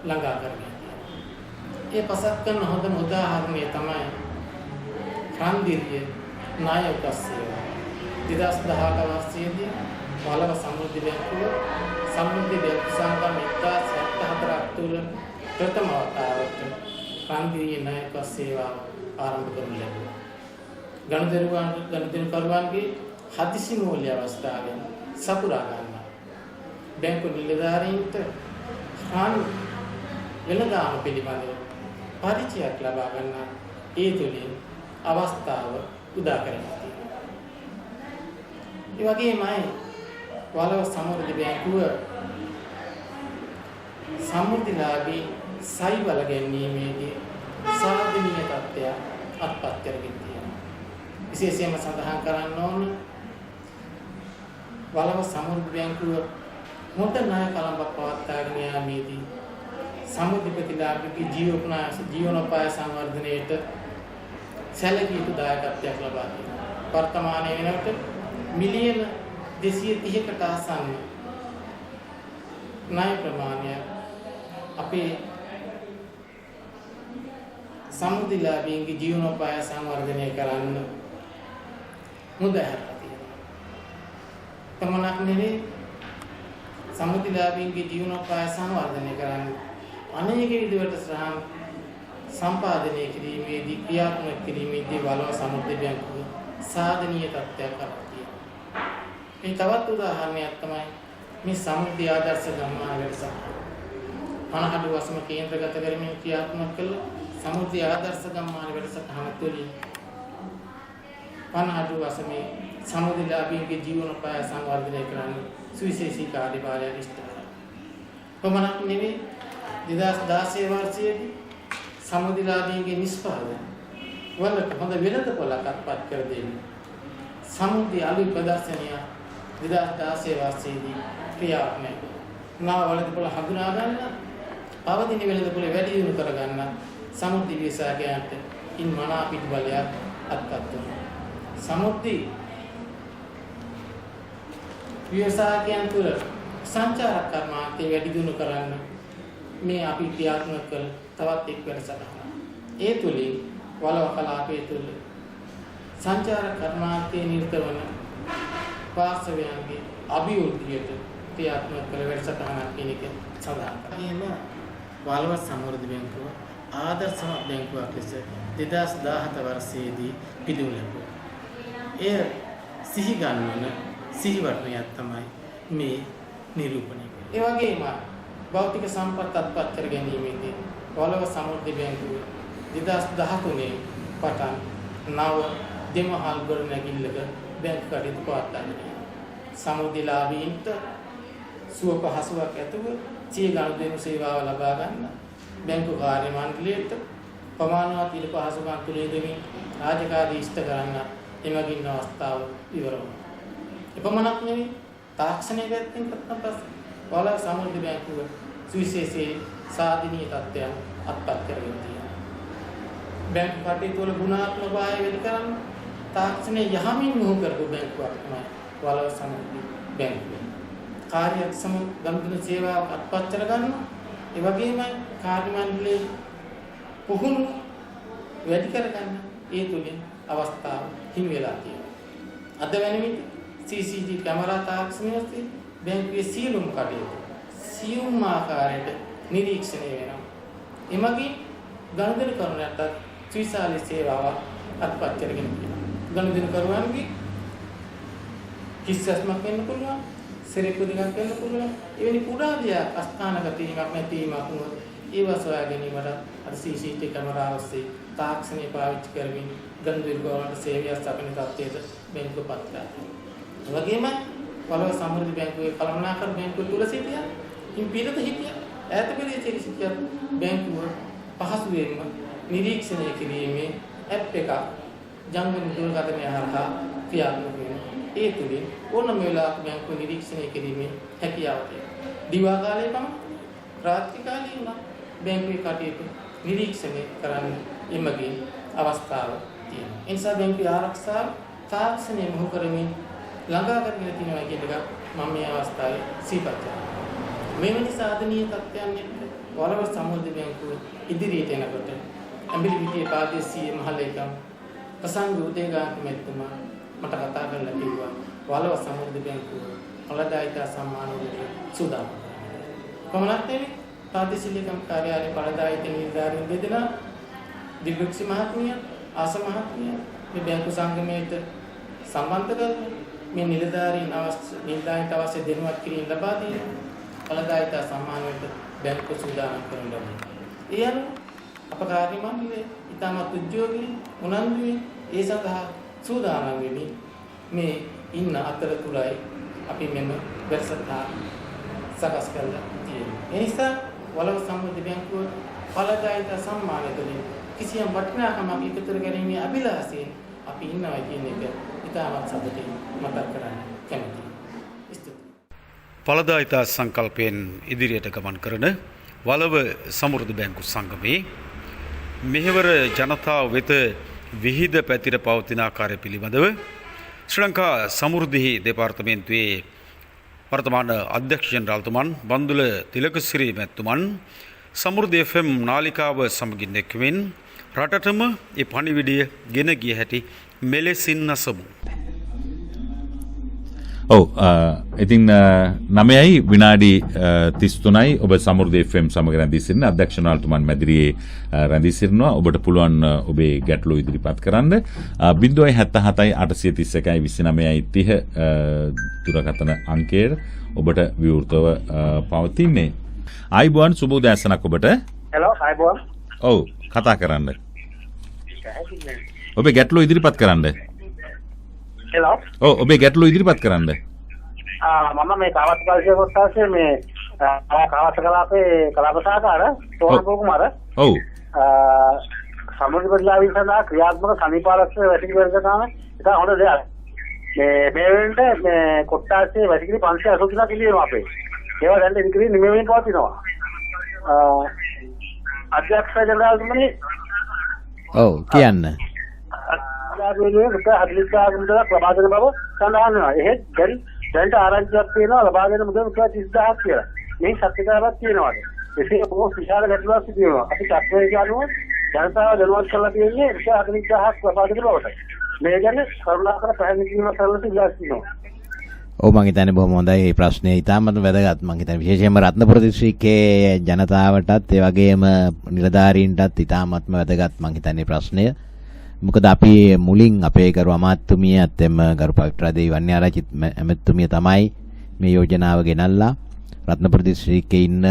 S5: ළඟා කරගෙන තියෙනවා. ඒ පසක් කරන හොඳම උදාහරණය තමයි රන්දිරිය ණය උපසේවා. 2018 වර්ෂයේදී වලව සමෘද්ධි බැංකුව සමෘද්ධි බැංකු සංගම 1074ක් තුළ ප්‍රථම වතාවට රන්දිරිය ණය උපසේවාව ආරම්භ කරනු ලැබුවා. ගනුදෙනුකරුවන්ගේ හදිසි මූල්‍ය අවස්ථාවෙන් සපුරා ගන්නවා. බැංකු නිලධාරීන්ට රන් වෙළඳාම පිළිබඳව පරිචයක් ලබා ගන්න ඒ තුලින් අවස්ථාව උදා කරගන්නවා. ඒ වගේමයි වලව සමෘද්ධි බැංකුව සමෘද්ධිලාභී සයිබල ගැනීමේදී සාධනීය තත්ත්වයක් අත්පත් කරගෙන තියෙනවා. විශේෂයෙන්ම සඳහන් කරන්න ඕන වලව සමෘද්ධි බැංකුව මොට ණය කළඹක් පවත්වාගෙන යාමේදී සමෘද්ධි ප්‍රතිලාභික ජීවනෝපාය සංවර්ධනයේට සැලකිය යුතු දායකත්වයක් ලබා දෙනවා. වර්තමානයේ වෙනකොට මිලියන 230කට ආසන්න ණය ප්‍රමාණය අපේ සමෘද්ධිලාභීන්ගේ ජීවනෝපාය සංවර්ධනය කරන්න මුදහැරලා තියෙනවා. තමනක් නෙවෙයි සමෘද්ධිලාභීන්ගේ ජීවනෝපාය සංවර්ධනය කරන්න අනේක විදිහට සම්පාදනය කිරීමේදී ක්‍රියාත්මක කිරීමේදී වලව සමෘද්ධි බැංකුව සාධනීය තත්ත්වයක් කරලා තියෙනවා. මේ තවත් උදාහරණයක් තමයි මේ සමෘද්ධි ආදර්ශ ගම්මාන වැඩසටහන. පනහඩු වසම කේන්ද්‍රගත කරමින් ක්‍රියාත්මක කළ සමෘද්ධි ආදර්ශ ගම්මාන වැඩසටහන තුළින් පනහඩු වසමේ සමෘද්ධිලාභීන්ගේ ජීවනෝපාය සංවර්ධනය කරන්න සුවිශේෂී කාර්යභාරයක් ඉෂ්ට කරනවා. පමණක් නෙවෙයි 2016 වර්ෂයේදී සමෘද්ධිලාභීන්ගේ නිෂ්පාදන වලට හොඳ වෙළඳපොළක් අත්පත් කර දෙන්නේ. සමෘද්ධි අලුත් ප්‍රදර්ශනය 2016 වර්ෂයේදී ක්‍රියාත්මක වුණා. වෙළඳපොළ හඳුනා ගන්න, පවතින වෙළඳපොළ වැඩි දියුණු කර ගන්න සමෘද්ධි විසාකයන්ට ඉන් මනා පිටුබලයක් අත්පත් වුණා. සමෘද්ධි විසාකයන් තුළ සංචාරක කර්මාන්තය වැඩි දියුණු කරන්න මේ අපි ක්‍රියාත්මක කළ තවත් එක් වැඩසටහනක්. ඒ තුලින් වලව කලාපයේ තුල සංචාරක කර්මාන්තයේ නිරත වන පාර්ශවයන්ගේ අභිවෘද්ධියට ක්‍රියාත්මක කළ වැඩසටහනක් කියන එක සඳහන් කරනවා. වලව සමෘද්ධි බැංකුව ආදර්ශමත් බැංකුවක් ලෙස 2017 වර්ෂයේදී පිළිතුරු ලැබුවා. එය සිහි ගන්වන සිහිවටනයක් තමයි මේ නිරූපණය කරන්නේ. ඒ වගේම භෞතික සම්පත් අත්පත් කර ගැනීමේදී වලව සමෘද්ධි බැංකුව 2013 පටන් නව දෙමහල් ගොඩනැගිල්ලක බැංකු කටයුතු පවත්වනවා. සමෘද්ධිලාභීන්ට සුව පහසුවක් ඇතුව සිය ගනුදෙනු සේවාව ලබා ගන්න බැංකු කාර්ය මණ්ඩලයට ප්‍රමාණවත් ඉල පහසුකම් තුලේ දෙමින් රාජකාරී ඉෂ්ට කරන්න එමගින් අවස්ථාව ඉවර වුණා. එපමණක් නෙවෙයි තාක්ෂණයේ පැත්තෙන් පස්සේ වලව සමෘද්ධි බැංකුව සුවිශේෂී සාධනීය තත්ත්වයන් අත්පත් කරගෙන තියෙනවා. බැංකු කටයුතු වල ගුණාත්මක භාවය වෙන කරන්න තාක්ෂණයේ යහමින් මුහු කරපු බැංකුවක් තමයි වලව සමෘද්ධි බැංකුව. කාර්යක්ෂම ගනුදෙනු සේවාවක් අත්පත් කරගන්නවා. ඒ වගේම කාර්ය මණ්ඩලයේ පුහුණු වැඩි කරගන්න ඒ තුලින් අවස්ථාව හිමි වෙලා තියෙනවා. අද වෙන විට CCTV කැමරා තාක්ෂණය ඔස්සේ බැංකුවේ සියලුම කටයුතු සියුම් ආකාරයට නිරීක්ෂණය වෙනවා. එමගින් ගනුදෙනු කරනට ත්‍රිසාලි සේවාවක් අත්පත් කරගෙන තියෙනවා. ගනුදෙනු කරුවන්ගේ කිසිස්මක් වෙන්න පුළුවන්, සෙරෙප්පු දෙකක් වෙන්න පුළුවන්. එවැනි කුඩා දෙයක් අස්ථානගත වීමක් නැතිවීමක් වුණොත් ඒව සොයා ගැනීමට අර CCTV කැමරා ඔස්සේ තාක්ෂණය පාවිච්චි කරමින් ගනුදෙනු කරනට සේවය ස්ථාපන තත්ත්වයට බැංකුව පත් කරනවා. ඒ වගේම වලව සමෘද්ධි බැංකුවේ කළමනාකරන බැංකුව තුල සිටියා, ඉන් පිටත හිටියා, ඈත ප්‍රදේශයේ සිටියා බැංකුව පහසුවෙන්ම නිරීක්ෂණය කිරීමේ ඇප් එකක් ජංගම දුරකථනය හරහා ක්‍රියාත්මක වෙනවා. ඒ තුලින් ඕනම වෙලාවක බැංකුව නිරීක්ෂණය කිරීමේ හැකියාව තියෙනවා. දිවා කාලේ පමණ රාත්‍රී කාලේ වුණා බැංකුවේ කටයුතු නිරීක්ෂණය කරන්න එමගින් අවස්ථාව තියෙනවා. ඒ නිසා බැංකුවේ ආරක්ෂාව තාක්ෂණය මොහු කරමින් ළඟා කරගෙන තියෙනවා කියන එක මම මේ අවස්ථාවේ සිහිපත් කරනවා. මෙවැනි සාධනීය තත්ත්වයන් එක්ක වලව සමෘද්ධි බැංකුව ඉදිරියට එනකොට ඇඹිලිපිටියේ ප්‍රාදේශීය මහලේකම් ප්‍රසංග උදේගාන්ත මැතිතුමා මට කතා කරලා කිව්වා වලව සමෘද්ධි බැංකුව ඵලදායිතා සම්මානවලට සූදානම්. කොහොමද ප්‍රාදේශීය ලේකම් කාර්යාලයේ ඵලදායිතා නිලධාරීන් දෙදෙනා දිග්ගක්ෂි මහත්මිය ආස මහත්මිය මේ බැංකු සංගමයට සම්බන්ධ කරලා මේ නිලධාරීන් අවශ්‍ය දෙනුවත් කිරීම ලබා දෙන ඵලදායිතා සම්මානවලට බැංකුව සූදානම් කරන ලබනවා. ඒ අනුව අප කාර්ය මණ්ඩලයේ ඉතාමත් උද්‍යෝගී උනන්දුවේ ඒ සඳහා සූදානම් වෙමි. මේ ඉන්න අතරතුරයි අපි මෙම වැඩසටහන සකස් කරලා තියෙන්නේ. ඒ නිසා වලව සමෘද්ධි බැංකුව ඵලදායිතා සම්මානය තුළින් කිසියම් වටිනාකමක් එකතු කර ගැනීමේ අභිලාෂයෙන් අපි ඉන්නවා කියන එක ඉතාමත් සතුටින් මතක් කරන්න කැමතියි.
S1: ඵලදායිතා සංකල්පයෙන් ඉදිරියට ගමන් කරන වලව සමෘද්ධි බැංකු සංගමේ මෙහෙවර ජනතාව වෙත විහිද පැතිර පවතින ආකාරය පිළිබඳව ශ්‍රී ලංකා සමෘද්ධි දෙපාර්තමේන්තුවේ වර්තමාන අධ්‍යක්ෂ ජනරාල්තුමන් බන්දුල තිලකසිරි මැතිතුමන් සමෘද්ධි FM නාලිකාව සමගින් එක්වෙමින් රටටම ඒ පණිවිඩය ගෙන ගිය හැටි මෙලෙසින් අසමු.
S6: ඔව් ඉතින් 9යි විනාඩි 33යි ඔබ සමෘද්ධි FM සමග රැඳී සිටින අධ්‍යක්ෂ ජනරාල්තුමන් මැදිරියේ රැඳී සිටිනවා. ඔබට පුළුවන් ඔබේ ගැටලු ඉදිරිපත් කරන්න 077යි 831යි 29යි 30 දුරකථන අංකයට ඔබට විවෘතව පවතින්නේ. ආයිබෝන් සුබ උදෑසනක් ඔබට.
S7: හෙලෝ ආයිබෝන්.
S6: ඔව් කතා කරන්න. ඔබේ ගැටලු ඉදිරිපත් කරන්න.
S7: හෙලෝ.
S6: ඔව් ඔබේ ගැටලු ඉදිරිපත් කරන්න.
S7: මම මේ කාවත් පාර්ශ්ව කොටසේ මේ කාවත් කලාපේ කලාප සහකාර සෝහන් කුමාර.
S6: ඔව්.
S7: සමෘද්ධි ප්‍රතිලාභී සඳහා ක්‍රියාත්මක සනීපාරක්ෂක වැසිකිලි වර්ගතාව ඒක හොඳ දෙයක්. මේ වෙනට මේ කොට්ටාසේ වැසිකිලි 583ක් ඉලියනවා අපේ. ඒවා දැන් ඉදිරි නිමෙමින් පවතිනවා. අධ්‍යක්ෂ ජනරාල්තුමනි.
S4: ඔව් කියන්න.
S7: ආරාධනය රුපියල් 40000 මුදලක් ලබා දෙන බව සඳහන් වෙනවා. එහෙත් දැන්ට ආරංචියක් තියෙනවා ලබා දෙන මුදල රුපියල් 30000ක් කියලා. මේ සත්‍යතාවක් තියෙනවාද? එසේ බොහෝ විශාල ගැටලුවක් සිදු වෙනවා. අපි තත්ත්වයට අනුව ජනතාව දැනුවත් කරලා තියෙන්නේ රුපියල් 40000ක් ලබා දෙන බවට. මේ ගැන කරුණාකර පැහැදිලි කිරීමක් කරලා ඉල්ලා සිටිනවා.
S8: ඔව් මම හිතන්නේ බොහොම හොඳයි මේ ප්‍රශ්නේ ඉතාමත් වැදගත්. මම හිතන්නේ විශේෂයෙන්ම රත්නපුර දිස්ත්‍රික්කයේ ජනතාවටත් ඒ වගේම නිලධාරීන්ටත් ඉතාමත්ම වැදගත් මම හිතන්නේ ප්‍රශ්නය. මොකද අපි මුලින් අපේ ගරු අමාත්‍යතුමියත් එම ගරු පවිත්‍රාදේවි වන්‍යාරච්චි ඇමතුමිය තමයි මේ යෝජනාව ගෙනල්ලා රත්නපුර දිස්ත්‍රික්කයේ ඉන්න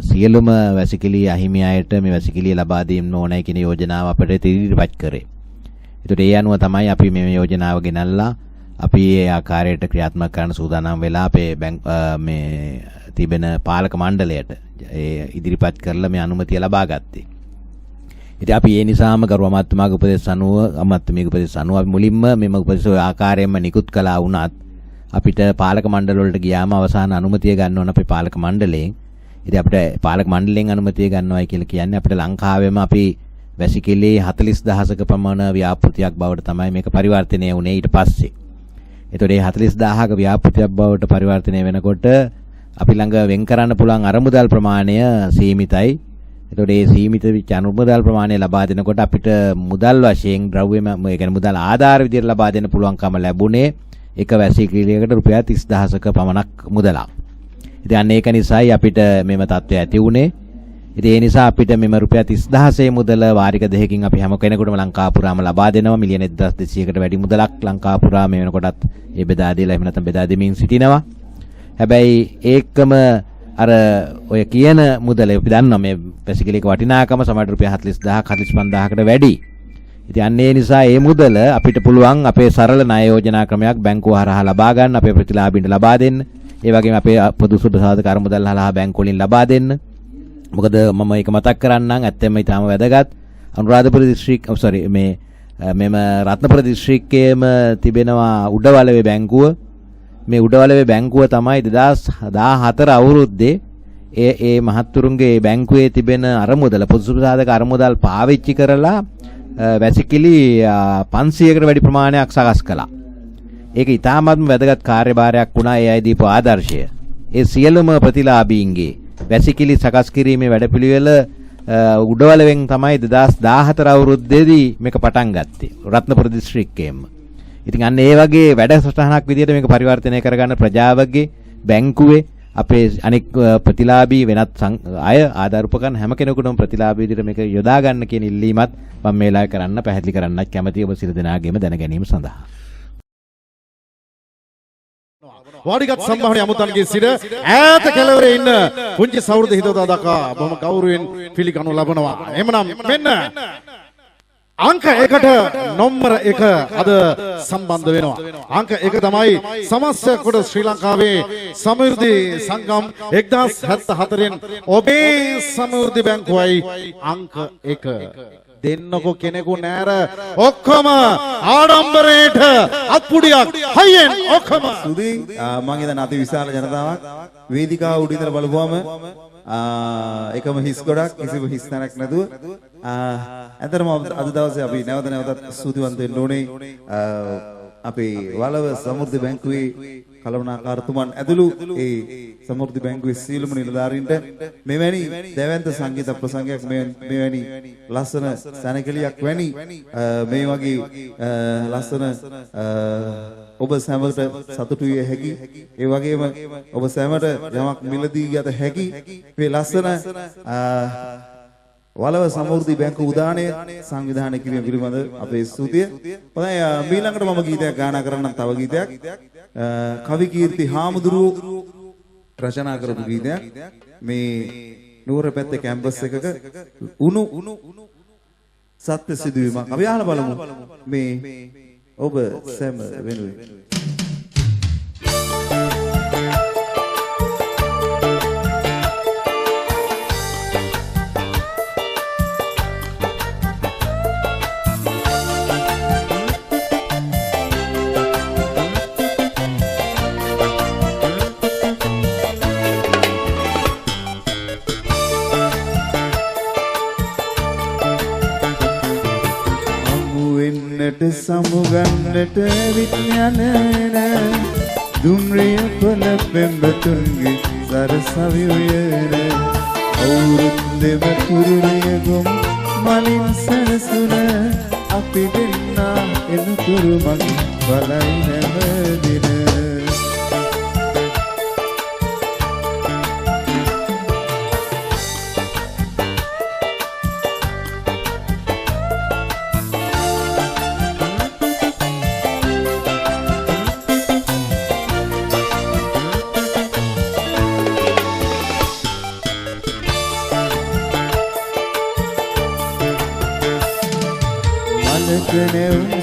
S8: සියලුම වැසිකිලි අහිමි අයට මේ වැසිකිලි ලබා දෙන්න ඕනයි කියන යෝජනාව අපිට ඉදිරිපත් කරේ. ඒකට ඒ අනුව තමයි අපි මේ යෝජනාව ගෙනල්ලා අපි ඒ ආකාරයට ක්‍රියාත්මක කරන්න සූදානම් වෙලා අපේ මේ තිබෙන පාලක මණ්ඩලයට ඒ ඉදිරිපත් කරලා මේ අනුමැතිය ලබා ගත්තේ. ඉතින් අපි ඒ නිසාම ගරු අමාත්‍යමාගේ උපදෙස් අනුව අමාත්‍යමේගේ උපදෙස් අනුව අපි මුලින්ම මෙම උපදෙස් ඔය ආකාරයෙන්ම නිකුත් කළා වුණත් අපිට පාලක මණ්ඩල වලට ගියාම අවසාන අනුමැතිය ගන්න ඕන අපේ පාලක මණ්ඩලයෙන්. ඉතින් අපිට පාලක මණ්ඩලයෙන් අනුමැතිය ගන්නවයි කියලා කියන්නේ අපිට ලංකාවේම අපි වැසිකිලි 40000ක පමණ ව්‍යාපෘතියක් බවට තමයි මේක පරිවර්තනය වුණේ ඊට පස්සේ. ඒතකොට මේ 40000ක ව්‍යාපෘතියක් බවට පරිවර්තනය වෙනකොට අපි ළඟ වෙන් කරන්න පුළුවන් අරමුදල් ප්‍රමාණය සීමිතයි. ඒතකොට මේ සීමිත වෙච්ච අරමුදල් ප්‍රමාණය ලබා දෙනකොට අපිට මුදල් වශයෙන් ද්‍රව්‍යම ඒ කියන්නේ මුදල් ආධාර විදිහට ලබා දෙන්න පුළුවන්කම ලැබුණේ එක වැසිකිළියකට රුපියල් 30000ක පමණක් මුදලක්. ඉතින් අන්න ඒක නිසායි අපිට මෙම තත්ත්වය ඇති වුණේ. ඉතින් ඒ නිසා අපිට මෙම රුපියල් 30000 මුදල වාරික දෙකකින් අපි හැම කෙනෙකුටම ලංකාව පුරාම ලබා දෙනවා. මිලියන 1200කට වැඩි මුදලක් ලංකාව පුරා මේ වෙනකොටත් ඒ බෙදා දීලා එහෙම නැත්නම් බෙදා දෙමින් සිටිනවා. හැබැයි ඒකම අර ඔය කියන මුදල අපි දන්නවා මේ වැසිකිළියක වටිනාකම සමහර රුපියල් 40000ක් 45000කට වැඩි. ඉතින් අන්න ඒ නිසා මේ මුදල අපිට පුළුවන් අපේ සරල ණය යෝජනා ක්‍රමයක් බැංකුව හරහා ලබා ගන්න, අපේ ප්‍රතිලාභීන්ට ලබා දෙන්න. ඒ වගේම අපේ පොදු සුබසාධක අරමුදල් හරහා බැංකුව වලින් ලබා දෙන්න. මොකද මම ඒක මතක් කරන්නම් ඇත්තෙන්ම ඊටම වැදගත්. අනුරාධපුර මෙම රත්නපුර දිස්ත්‍රික්කයේම තිබෙනවා උඩවලවේ බැංකුව. මේ උඩවලවේ බැංකුව තමයි 2014 අවුරුද්දේ ඒ මහත්තුරුන්ගේ බැංකුවේ තිබෙන අරමුදල පොදු සුබසාධක අරමුදල් පාවිච්චි කරලා වැසිකිලි 500කට වැඩි ප්‍රමාණයක් සකස් කළා. ඒක ඉතාමත්ම වැදගත් කාර්යභාරයක් වුණා ඒ අය දීපු ආදර්ශය. ඒ සියලුම ප්‍රතිලාභීන්ගේ වැසිකිලි සකස් කිරීමේ වැඩපිළිවෙල උඩවලවෙන් තමයි 2014 අවුරුද්දේදී මේක පටන් ගත්තේ රත්නපුර දිස්ත්‍රික්කයේම. ඉතින් අන්න ඒ වගේ වැඩසටහනක් විදිහට මේක පරිවර්තනය කරගන්න ප්‍රජාවගේ බැංකුවේ අපේ අනෙක් ප්‍රතිලාභී වෙනත් අය ආධාර උපකරණ හැම කෙනෙකුටම ප්‍රතිලාභී විදිහට මේක යොදා ගන්න කියන ඉල්ලීමත් මම මේ වෙලාවේ කරන්න පැහැදිලි කරන්නත් කැමතියි ඔබ සියලු දෙනාගේම දැන ගැනීම සඳහා.
S9: වාඩිගත් සම්භාවනීය අමුතන්ගේ සිට ඈත කෙළවරේ ඉන්න පුංචි සෞහෘද හිතවතා දක්වා බොහොම ගෞරවයෙන් පිළිගනු ලබනවා. එhmenan මෙන්න අංක 1ට නම්බර 1 අද සම්බන්ධ වෙනවා. අංක 1 තමයි සමස්ත කොට ශ්‍රී ලංකාවේ සමෘද්ධි සංගම් 1074න් ඔබේ සමෘද්ධි බැංකුවයි අංක 1 දෙන්නකො කෙනෙකු නෑර ඔක්කොම ආඩම්බරයට අත්පුඩියක් හයියෙන් ඔක්කොම
S10: සුදි මම හිතන අති විශාල ජනතාවක් වේදිකාව උඩ ඉඳලා බලපුවම එකම හිස් ගොඩක් කිසිම හිස් තැනක් නැතුව ඇත්තටම අද දවසේ අපි නැවතත් ස්තුතිවන්ත වෙන්න ඕනේ අපේ වලව සමෘද්ධි බැංකුවේ කළමනාකාරතුමන් ඇතුළු ඒ සමෘද්ධි බැංකුවේ සියලුම නිලධාරීන්ට මෙවැනි දැවැන්ත සංගීත ප්‍රසංගයක් මෙවැනි ලස්සන සැනකෙලියක් වැනි මේ වගේ ලස්සන ඔබ සැමට සතුටු විය හැකි ඒ වගේම ඔබ සැමට යමක් මිලදී ගත හැකි මේ ලස්සන වලව සමෘද්ධි බැංකුව උදානය සංවිධානය කිරීම පිළිබඳ අපේ ස්තුතිය. හොඳයි ඊළඟට මම ගීතයක් ගායනා කරන්නම් තව ගීතයක්. කවි කීර්ති හාමුදුරුවෝ රචනා කරපු ගීතයක්. මේ නුවර පැත්තේ කැම්පස් එකක උණු සත්‍ය සිදුවීමක්. අපි අහලා බලමු මේ ඔබ සැම වෙනුවෙන්. සමුගන්නට විඥානන දුම්රිය පොළ පෙම්බතුන්ගේ සරසවි උයන අවුරුද්දෙම කුරුලිය ගොම් මලින් සරසුන අපි දෙන්නා එනතුරු මගේ බලයි නැමදින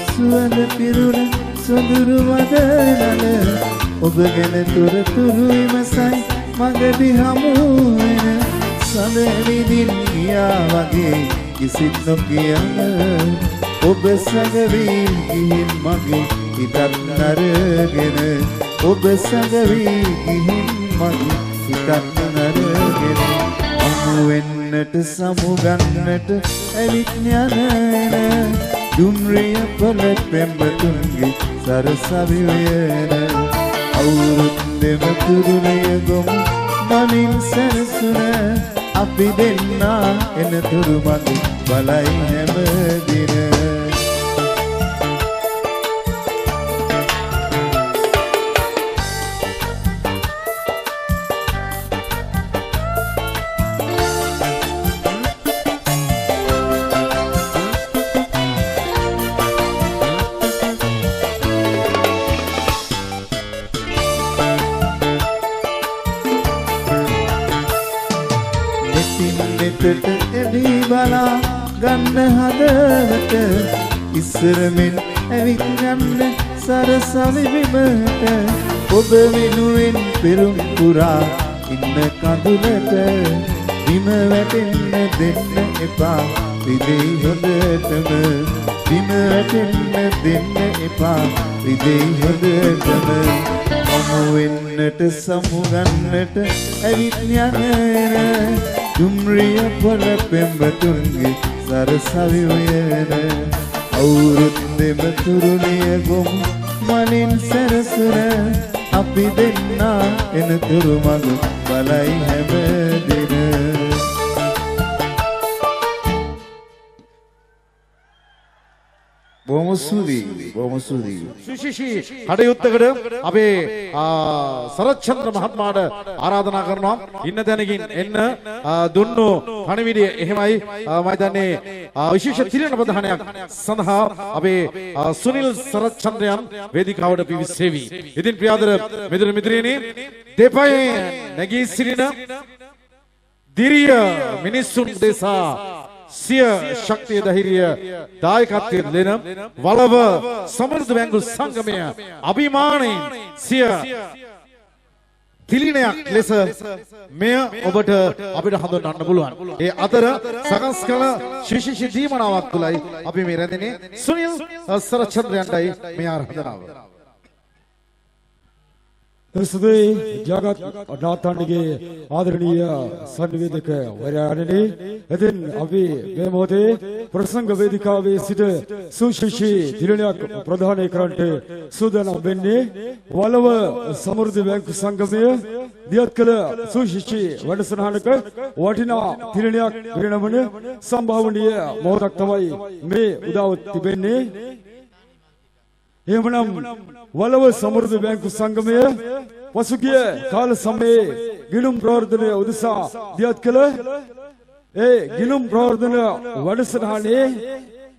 S10: සුවඳ පිරුණ සොඳුරු වදනල ඔබ ගැන තොරතුරු විමසයි මගදී හමු වෙන සඳ විදින් ගියා වගේ කිසිත් නොකියන ඔබ සැඟවී ගිහින් මගේ හිතත් නරගෙන ඔබ සැඟවී ගිහින් මගේ හිතත් නරගෙන අමු වෙන්නට සමුගන්නට ඇවිත් යන දුම්රිය පොළ පෙම්බතුන්ගේ සරසවි වයන අවුරුද්දෙම තුරුලය ගොමු මනින් සැරසුන අපි දෙන්නා එනතුරු මගේ බලයි හැම දින එවි බලා ගන්න හදවත ඉස්සරමින් ඇවිත් යන්න සරසවි බිමට ඔබ වෙනුවෙන් පෙරුම් පුරා ඉන්න කඳුලට බිම වැටෙන්න දෙන්න එපා රිදෙයි හොඳටම බිම වැටෙන්න දෙන්න එපා රිදෙයි හොඳටම අමු වෙන්නට සමුගන්නට ඇවිත් යන දුම්රිය පොළ පෙම්බතුන්ගේ සරසවි වයන අවුරුද්දෙම තුරුලිය ගොමු මනින් සැරසුන අපි දෙන්නා එනතුරු මග බලයි හැම දින බොහොම ස්තුතියි
S9: සුශිෂී කටයුත්තකට අපේ සරච්චන්ද්‍ර මහත්මයාට ආරාධනා කරනවා ඉන්න තැනකින් එන්න දුන්නු පණිවිඩය එහෙමයි මම හිතන්නේ විශේෂ තිරණ ප්‍රධානයක් සඳහා අපේ සුනිල් සරච්චන්ද්‍රයන් වේදිකාවට පිවිසෙවි. ඉතින් ප්‍රියාදර මිතුරු මිත්‍රයනි දෙපයෙන් නැගී සිටින දිරිය මිනිසුන් දෙසා සිය ශක්තිය ධෛර්යය දායකත්වයෙන් දෙන වලව සමෘද්ධ බැංකු සංගමය අභිමානයෙන් සිය තිලිනයක් ලෙස මෙය ඔබට අපිට හඳුන්වන්න පුළුවන්. ඒ අතර සකස් කළ ශිෂ්‍ය දීමනාවක් තුලයි අපි මේ රැඳෙන්නේ සුනිල් සරච්චන්ද්‍රයන්ටයි මේ ආරාධනාව.
S11: සුදේ ජගත් නාතන්ගේ ආදරණීය සංවේදක වරයාණනි එදින් අපි මේ මොහොතේ ප්‍රසංග වේදිකාවේ සිට සුශිෂී තිරණයක් ප්‍රදානය කරන්නට සූදානම් වෙන්නේ වලව සමෘද්ධි බැංකු සංගමය දියත් කළ සුශිෂී වැඩසටහනක වටිනා තිරණයක් පිරිනමන සම්භාවනීය මොහොතක් තමයි මේ උදාව තිබෙන්නේ. එhmenan වලව සමෘද්ධි බැංකු සංගමය පසුගිය කාල සමයේ ගිණුම් ප්‍රවර්ධනය උදෙසා දියත් කළ ඒ ගිණුම් ප්‍රවර්ධන වැඩසටහනේ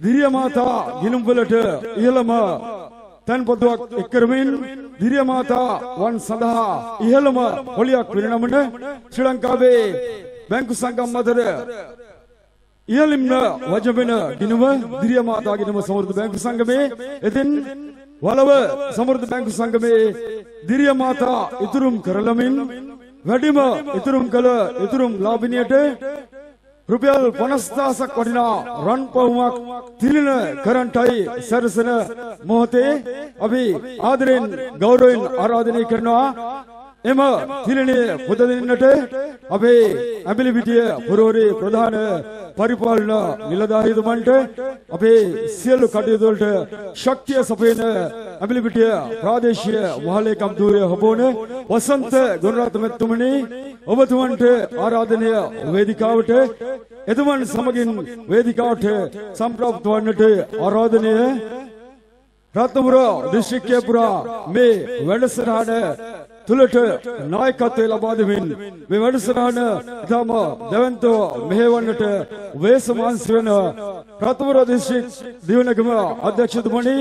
S11: දිරිය මාතා ගිණුම් වලට ඉහළම තන්පොතුවක් එක් කරමින් දිරිය මාතා වන් සඳහා ඉහළම පොලියක් පිරිනමන ශ්‍රී ලංකාවේ බැංකු සංගම් අතර ඉහළින්ම වජබෙන ගිණුම දිරිය මාතා ගිණුම සමෘද්ධි බැංකු සංගමේ එදින් වලව සමෘද්ධි බැංකු සංගමේ දිරිය මාතා ඉතුරුම් කරලමින් වැඩිම ඉතුරුම් කළ ඉතුරුම් ලාභිනියට රුපියල් 50,000ක් වටිනා රන් පවුමක් තිලින කරන්ටයි සැරසෙන මොහොතේ අපි ආදරෙන් ගෞරවයෙන් ආරාධනය කරනවා එම තිලිනේ පුද දෙන්නට අපේ ඇඹිලිපිටිය පුරවරේ ප්‍රධාන පරිපාලන නිලධාරීතුමන්ට අපේ සියලු කටයුතු වලට ශක්තිය සපයන ඇඹිලිපිටිය ප්‍රාදේශීය වහලේකම් ධූරය හොබෝන වසන්ත ගුණරත්න මැතිතුමනි ඔබතුමන්ට ආරාධනය වේදිකාවට එතුමන් සමගින් වේදිකාවට සම්ප්‍රාප්ත වන්නට ආරාධනය රත්නපුර දිස්ත්‍රික්කය පුරා මේ වැඩසටහන තුලට නායකත්වය ලබා දෙමින් මේ වැඩසටහන ඉතාම දැවැන්තව මෙහෙවන්නට වේසමාංශ වෙන රත්නපුර දිස්ත්‍රික් දිවනගම අධ්‍යක්ෂතුමනි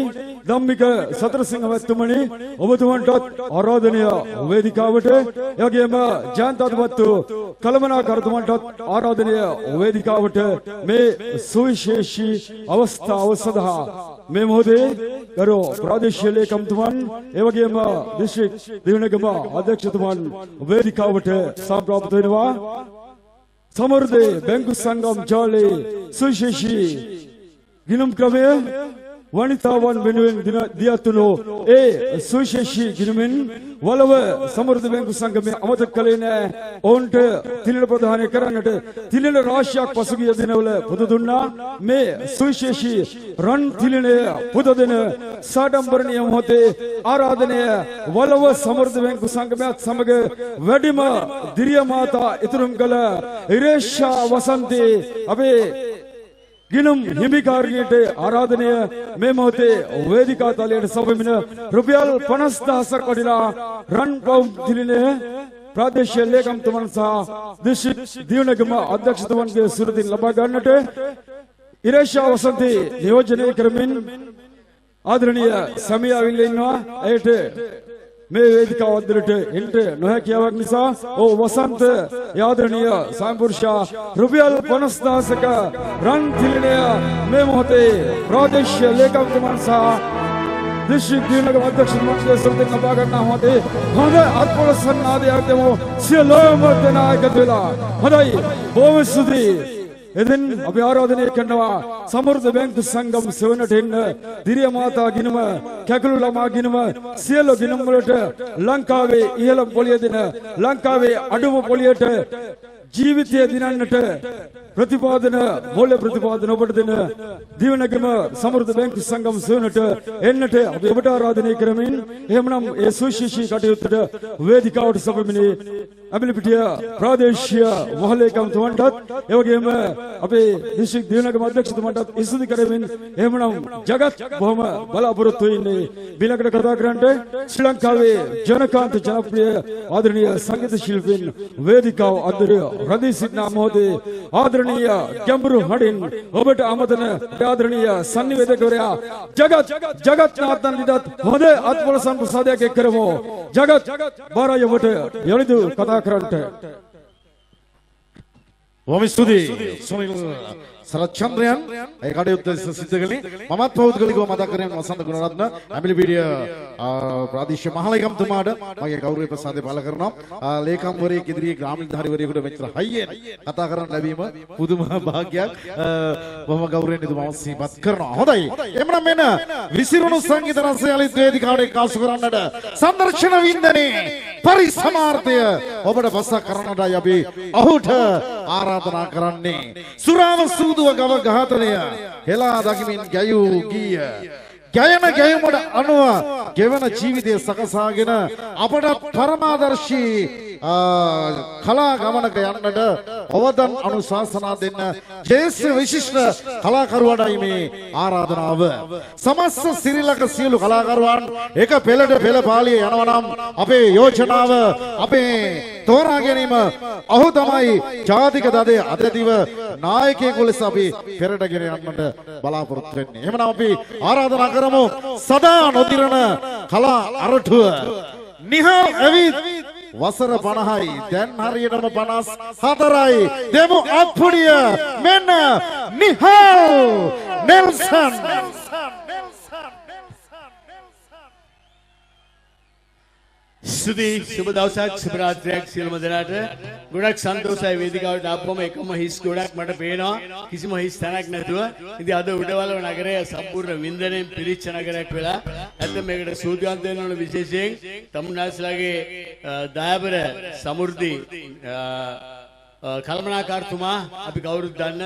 S11: ධම්මික සතරසිංහ මැතිතුමනි ඔබතුමන්ටත් ආරාධනය වේදිකාවට එවැගේම ජයන්තත්පත්තු කළමනාකරතුමන්ටත් ආරාධනය වේදිකාවට මේ සුවිශේෂී අවස්ථාව සඳහා මේ මොහොතේ ගරු ප්‍රාදේශීය ලේකම්තුමන් එවැගේම දිස්ත්‍රික් දිවනගම අධ්‍යක්ෂතුමන් වේදිකාවට සම්ප්‍රාප්ත වෙනවා. समृद्धि बैंक संगम जाले सुशेषी गिनुम क्रमे वनितावन वेनुवेन दियातुनो सुशेषी गिनुमिन वलव समृद्धि बैंक संगमे अमतक कलेन ओंट तिलिन प्रधान करන්නට තිලින රාශියක් පසුගිය දිනවල පුද දුන්නා මේ සුවිශේෂී රන් තිලිනය පුද දෙන සාඩම්බරණීය මොහොතේ ආරාධනය වලව සමෘද්ධි බැංකු සංගමයත් සමග වැඩිම දිරිය මාතා ඉතුරුම් කළ ඉරේෂා වසන්තේ අපේ गिनुम हिमिकारिයට ආරාධනය මේ මොහොතේ වේදිකා තලයට සැපෙමින රුපියල් 50,000ක් වටිනා රන් පවුම් තිලිනය ප්‍රාදේශීය ලේකම්තුමන් සහ දිස්ත්‍රික් දියුණුවේම අධ්‍යක්ෂතුමන්ගේ සුරතින් ලබා ගන්නට ඉරේෂා වසන්තේ නියෝජනය කරමින් ආදරණීය සමියා විල්ල ඉන්නවා ඇයට මේ වේදිකාව අද්දරට එන්ට නොහැකියාවක් නිසා වසන්ත ආදරණීය සම්පුරුෂා රුපියල් 50,000ක රන් තිලිනය මේ මොහොතේ ප්‍රාදේශීය ලේකම්තුමන් සහ දිස්ත්‍රික් දියුණුවේම අධ්‍යක්ෂතුමන්ගේ සුරතින් ලබා ගන්නා මොහොතේ හොඳ අත්පොළ සන්නාදයක් දෙමු සියලුම දෙනා එකතු වෙලා හොඳයි බොහොම ස්තුතියි එදින් අපි ආරාධනය කරනවා සමෘද්ධි බැංකු සංගම සෙවණට එන්න දිරිය මාතා ගිනුම කැකුළු ළමා ගිනුම සියලු ගිනුම් වලට ලංකාවේ ඉහළම පොලිය දෙන ලංකාවේ අඩුම පොලියට ජීවිතය දිනන්නට ප්‍රතිපාදන මූල්‍ය ප්‍රතිපාදන ඔබට දෙන දිවනගම සමෘද්ධි බැංකු සංගම සෙවණට එන්නට අපි ඔබට ආරාධනය කරමින් එහෙමනම් ඒ සුවිශේෂී කටයුත්තට වේදිකාවට සැපෙමිනේ අබිලිපිටිය ප්‍රාදේශීය වහලේකම්තුමන්ටත් ඒ වගේම අපේ දිස්ත්‍රික් දිවනගම අධ්‍යක්ෂතුමන්ටත් ස්තුති කරමින් එහෙමනම් ජගත් බොහොම බලාපොරොත්තු වෙන්නේ බිලකට කතා කරන්නට ශ්‍රී ලංකාවේ ජනකාන්ත ජනප්‍රිය ආදරණීය සංගීත ශිල්පීන් වේදිකාව අද්දරය රදී සිටිනා මොහොතේ ආදරණීය ගැඹුරු හඩින් ඔබට ආමතන ආදරණීය සංනිවේදකවරයා ජගත් නාතන් දිදත් හොඳ අත්පොළ සම්ප්‍රසාදයක් එක් කරමු ජගත් බාරය ඔබට යලිදු කතා කරන්නට
S9: බොහොම ස්තුතියි සුනිල් සරච්චන්ද්‍රයන් ඒ කටයුත්ත සිද්ධ කළේ මමත් පෞද්ගලිකව මතක් කරගෙන වසන්ත ගුණරත්න ඇමිලිපිටිය ප්‍රාදේශීය මහලේකම්තුමාට මගේ ගෞරව ප්‍රසාදය පළ කරනවා ලේකම්වරයෙක් ඉදිරියේ ග්‍රාමීණධාරීවරයෙකුට මෙච්චර හයියෙන් කතා කරන්න ලැබීම පුදුම භාග්‍යයක් බොහොම ගෞරවයෙන් ඉදු සිහිපත් කරනවා හොඳයි එමනම් මෙන්න විසිරුණු සංගීත රසය අලිත් වේදිකාවට එක්කාසු කරන්නට සම්දර්ශන වින්දනේ පරිසමාර්ථය ඔබට පසක් කරන්නටයි අපි ඔහුට ආරාධනා කරන්නේ සුරාව සූදුව ගව ඝාතනය හෙලා දකිමින් ගැයූ ගීය ගයන ගැයුමට අනුව ගෙවන ජීවිතය සකසාගෙන අපට පරමාදර්ශී කලා ගමනක යන්නට අවදන් අනුශාසනා දෙන්න ජේෂ්ඨ විශිෂ්ට කලාකරුවන්ටයි මේ ආරාධනාව සමස්ත සිරිලක සියලු කලාකරුවන් එක පෙළට පෙළ පාළිය යනවා නම් අපේ යෝජනාව අපේ තෝරා ගැනීම ඔහු තමයි ජාතික දදේ අධිතිව නායකයෙකු ලෙස අපි පෙරට ගෙන යන්නට බලාපොරොත්තු වෙන්නේ එහෙමනම් අපි ආරාධනා කරමු සදා නොදිරන කලා අරටුව නිහා ඇවිත් වසර 50යි දැන් හරියටම 54යි දෙමු අත්පුඩිය මෙන්න නිහල් නෙල්සන්
S12: ස්තුතියි සුබ දවසක් සුබ රාත්‍රියක් සියලුම දෙනාට ගොඩක් සන්තෝෂයි වේදිකාවට ආපුවම එකම හිස් ගොඩක් මට පේනවා කිසිම හිස් තැනක් නැතුව ඉතින් අද උඩවල නගරය සම්පූර්ණ වින්දනයෙන් පිරිච්ච නගරයක් වෙලා ඇත්ත මේකට සූදානම් වෙන්න ඕන විශේෂයෙන් තමුන්නාස්ලාගේ දයාබර සමෘද්ධි කල්පනාකාරතුමා අපි කවුරුත් දන්න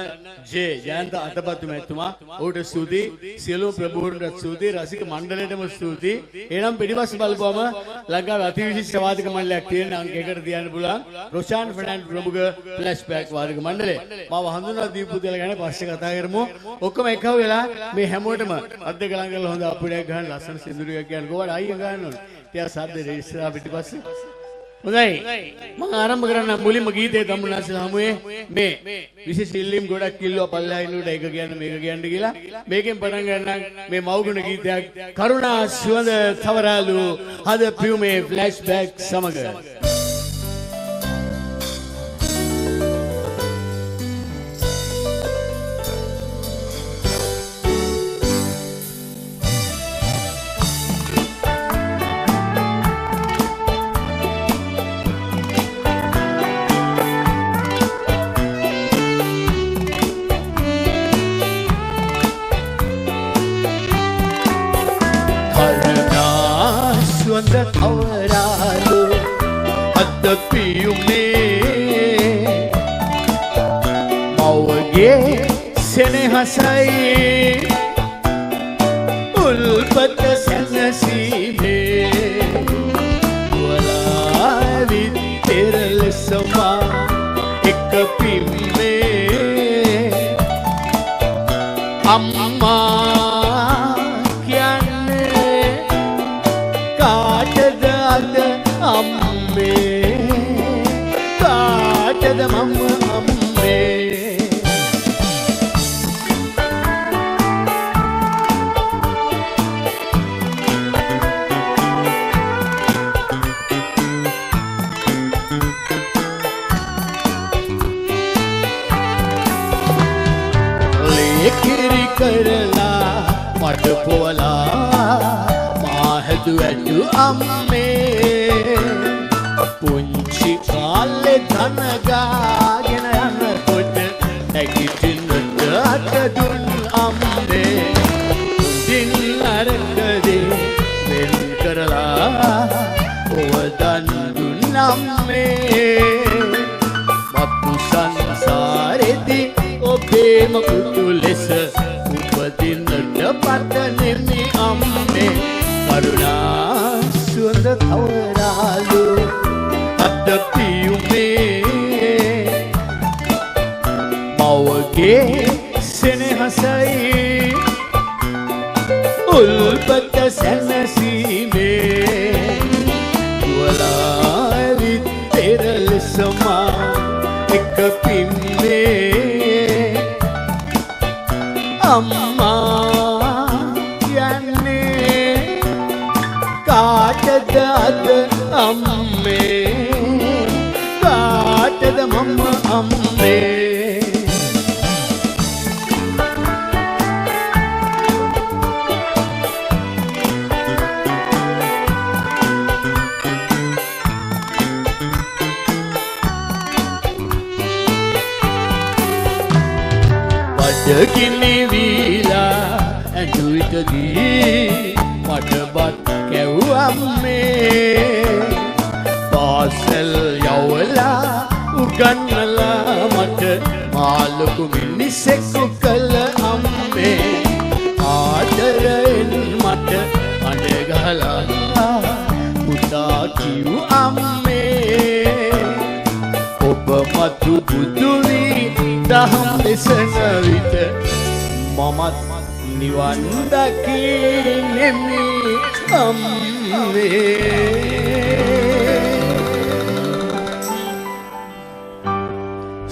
S12: ජයන්ත අතපත්තුමැතිතුමා ඔහුට ස්තුතියි සියලුම ප්‍රභූන්ට ස්තුතියි රසික මණ්ඩලයටම ස්තුතියි එනම් පිටිපස්ස බලපුවම ලංකාවේ අතිවිශිෂ්ට වාදක මණ්ඩලයක් තියෙන අංක 1කට තියන්න පුළුවන් රොෂාන් ෆර්නෑන්ඩ් ප්‍රමුඛ ෆ්ලෑෂ්බැක් වාදක මණ්ඩලය මාව හඳුන්වා දීපු දේවල් ගැන පස්සේ කතා කරමු ඔක්කොම එකව වෙලා මේ හැමෝටම අත් දෙක ළඟ කරලා හොඳ අප්පුඩයක් ගහන ලස්සන සින්දුරියක් ගන්න කොහොමද අයියා ගන්න ඕනේ තියා සද්ද ඉස්සරහ පිටිපස්සේ හොඳයි මම ආරම්භ කරන්න මුලින්ම ගීතේ තමුන්නාස්ලා හමුවේ මේ විශේෂ ඉල්ලීම් ගොඩක් කිල්ලුවා පල්ලෙහා ඉන්නුවට ඒක කියන්න මේක කියන්න කියලා මේකෙන් පටන් ගන්න මේ මව්ගුණ ගීතයක් කරුණා සුවඳ තවරාලු හද පියුමේ ෆ්ලෑෂ්බැක් සමග පියුමේ මවගේ සෙනෙහසයි උල්පත සැනසීමේ වලාවිත් තෙරලෙසමා එක පිම්මේ අම්මා කියන්නේ කාටද අද අම්මේ කාටද මම අම්මේ ලේකිරි කරලා මඩ පොවලා මාහැදු ඇඩු අම්මේ පුංචි කාලේ ධන ගාගෙන යනකොට නැගිටින්නට අතදුන් අම්මේ දින් අරකදී වෙන් කරලා ඔවදන් දුන් අම්මේ මතු සංසාරෙදී ඔබේම පුතු ලෙස උපදින්නට පතනෙමි අම්මේ කරුණා සුවඳ තවරාලු අද පියුමේ මවගේ සෙනෙහසයි උල්පත සැනසීමේ දුවලාවිත් තෙරලෙසමා එක පිම්මේ අම්මා කියන්නේ කාටද අද අම්මේ කාටද මම අම්මේ බඩගිනි වීලා ඇඳුවිටදී මට බත් කැව්වම්මේ පාසල් යවලා උගන්නලා මට මාළුකු මිනිසෙකු කළ අම්මේ ආදරෙන් මට අඬ ගහලා පුතා කිව් අම්මේ ඔබ මතු බුදු වී දහම් දෙසන විට මමත් නිවන් දකින්නෙමි අම්මේ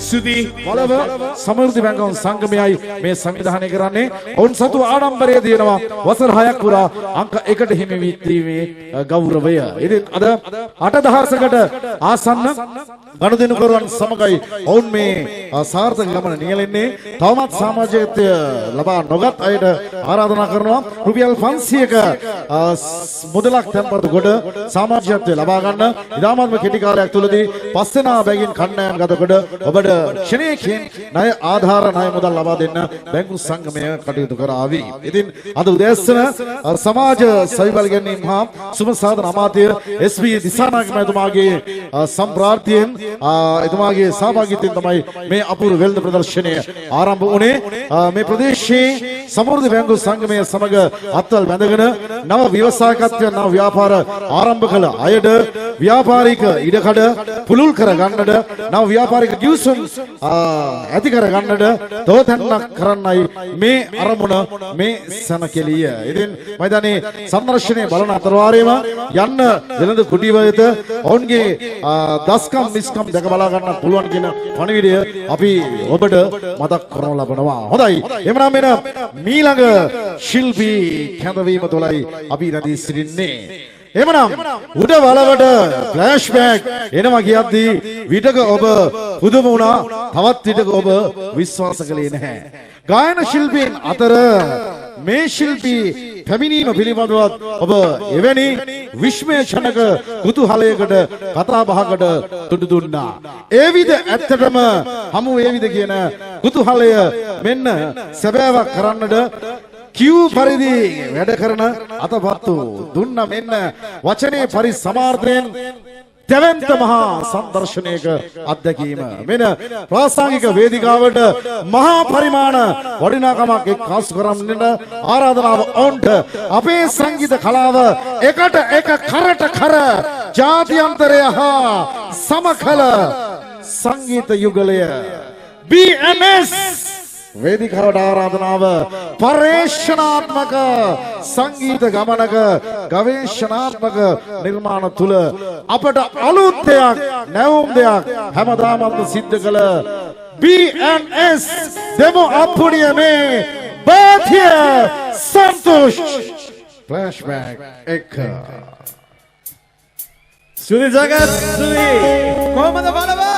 S9: සුදි වලව සමෘද්ධි බැංකුවන් සංගමයයි මේ සංවිධානය කරන්නේ. ඔවුන් සතු ආඩම්බරය දිනනවා වසර 6ක් පුරා අංක 1ට හිමි වීමේ ගෞරවය. ඉතින් අද 8000කට ආසන්න ගනුදෙනුකරුවන් සමගයි ඔවුන් මේ සාර්ථක ගමන නියැලෙන්නේ. තවමත් සමාජීයත්වය ලබා නොගත් අයට ආරාධනා කරනවා රුපියල් 500ක මුදලක් තැන්පත් කොට සමාජීයත්වය ලබා ගන්න. ඉතාමත්ම කෙටි කාලයක් තුළදී 5 දෙනා බැගින් කණ්ඩායම් ගතකොට ඔබට ක්ෂණයකින් ණය ආධාර ණය මුදල් ලබා දෙන්න බැංකු සංගමය කටයුතු කරાવી. ඉතින් අද උදෑසන සමාජ සවිබල ගැනීම හා සුබ සාධන අමාත්‍ය SP දිසානායක මහතුමාගේ සම්ප්‍රාර්ථයෙන් එතුමාගේ සහභාගීත්වයෙන් තමයි මේ අපූර්ව වෙළඳ ප්‍රදර්ශනය ආරම්භ වුණේ. මේ ප්‍රදේශයේ සමෘද්ධි බැංකු සංගමය සමග අත්වල බැඳගෙන නව ව්‍යවසායකත්වය නව ව්‍යාපාර ආරම්භ කළ අයට ව්‍යාපාරික ඉඩකඩ පුළුල් කර ගන්නට නව ව්‍යාපාරික ගිවිසුම් ඇති කර ගන්නට තෝතැන්නක් කරන්නයි මේ අරමුණ මේ සමකෙලිය. ඉතින් මයිදානේ සම්දර්ශනයේ බලන අතරවාරයේම යන්න වෙළඳ කුටි වෙත ඔවුන්ගේ දස්කම් මිස්කම් දැක බලා ගන්න පුළුවන් කියන පණිවිඩය අපි ඔබට මතක් කරනු ලබනවා. හොඳයි. එhmenan මෙන්න මීළඟ ශිල්පී කැඳවීම තුළයි අපි රැඳී සිටින්නේ. එhmenan උඩ වලවට ෆ්ලෑෂ්බැක් එනවා කියද්දී විටක ඔබ පුදුම වුණා. තවත් විටක ඔබ විශ්වාස කළේ නැහැ. ගායන ශිල්පීන් අතර මේ ශිල්පී පැමිණීම පිළිබඳවත් ඔබ එවැනි විශ්මේෂණක කුතුහලයකට කතා බහකට තුඩු දුන්නා. ඒ විද ඇත්තටම හමු වේවිද කියන කුතුහලය මෙන්න සැබෑවක් කරන්නට කිව් පරිදි වැඩ කරන අතපත්තු දුන්න මෙන්න වචනේ පරිසමාර්ථයෙන් දෙවන්ත මහා සංදර්ශනයක අත්දැකීම මෙන්න ප්‍රාසංගික වේදිකාවට මහා පරිමාණ වටිනාකමක් එක්කාසු කරන්නට ආරාධනාව ඔන්ට අපේ සංගීත කලාව එකට එක කරට කර ජාත්‍යන්තරය හා සමකල සංගීත යුගලය BMS වේදිකාවට ආරාධනාව පරිශ්‍රණාත්මක සංගීත ගමනක ගවේෂණාත්මක නිර්මාණ තුල අපට අලුත් දෙයක් නැවුම් දෙයක් හැමදාම සිද්ධ කළ BMS දෙමු අප්පුඩිය මේ බාධ්‍ය සන්තෝෂ් ෆ්ලෑෂ්බැක් එක
S13: සුනි ජගත් සුනි කොහමද බලවා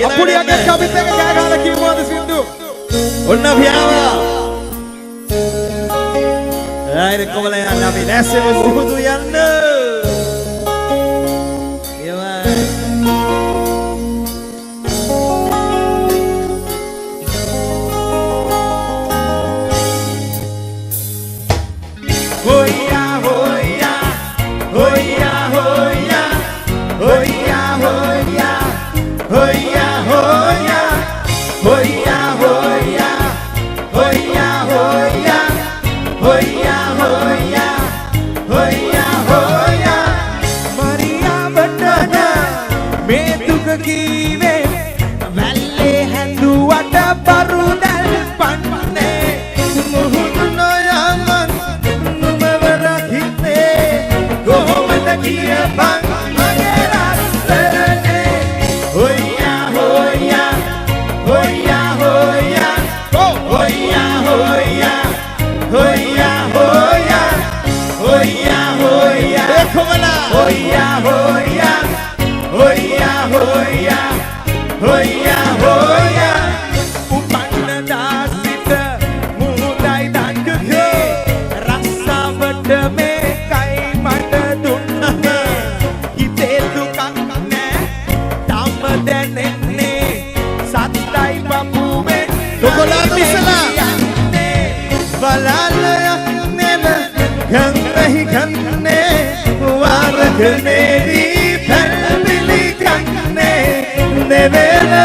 S13: අපුඩියගේ කමිත් එක කෑ ගහලා කිව්වද සින්දු ඔන්න පියාවා ආයෙත් කොමල යන්න අපි නැස්සෙම මුහුදු යන්න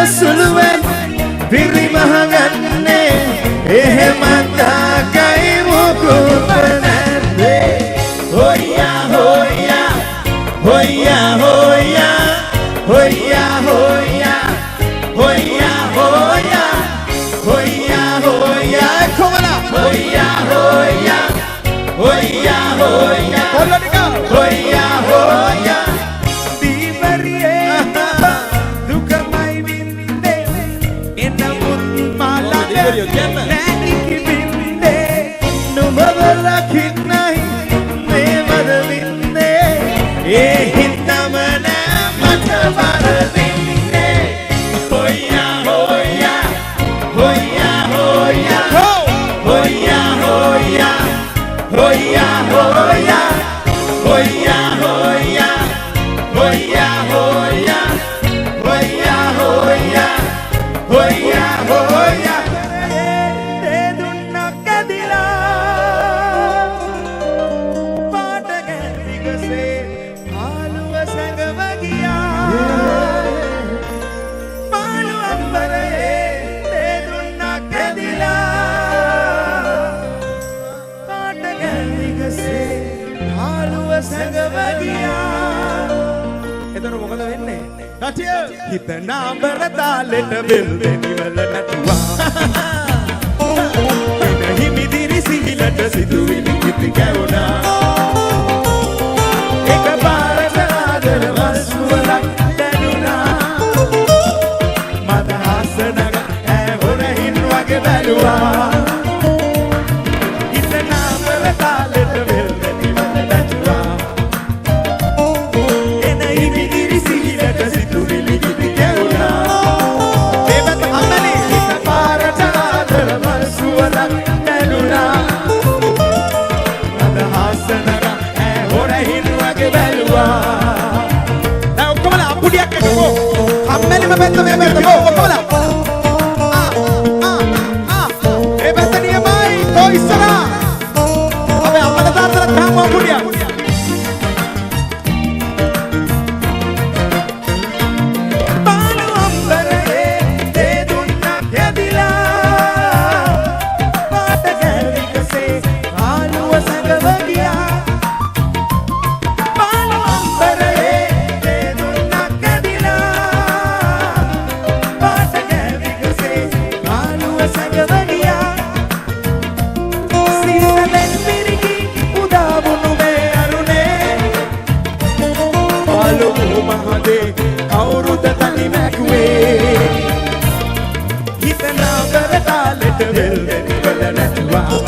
S14: සුළුවෙන් පිරිමහගන්නේ එහෙමත් ආකයි මොකුත් නැත්තේ හොයියා හොයියා හොයියා හොයියා හොයියා හොයියා හොයියා හොයියා හොයියා හොයියා කොමලා හොයියා හොයියා හොයියා හොයියා කොල්ලනික හොයියා හොයියා හිතනා බරතාලෙට බෙල් දෙනිවල නැටුවා එන හිමිදිරි සිහිලට සිදුවිලි කිති කැවුණා එක පාරට ආදර වස්තුවලක් දැනුණා මද හසනග ඈ හොරහින් වගේ බැලුවා හිතනා බරතාලෙට බෙල් දෙනිවල නැටුවා එන හිමිදිරි සිහිලට සිදුවිලි තාලෙට වෙල් වෙනිවල නැතුවා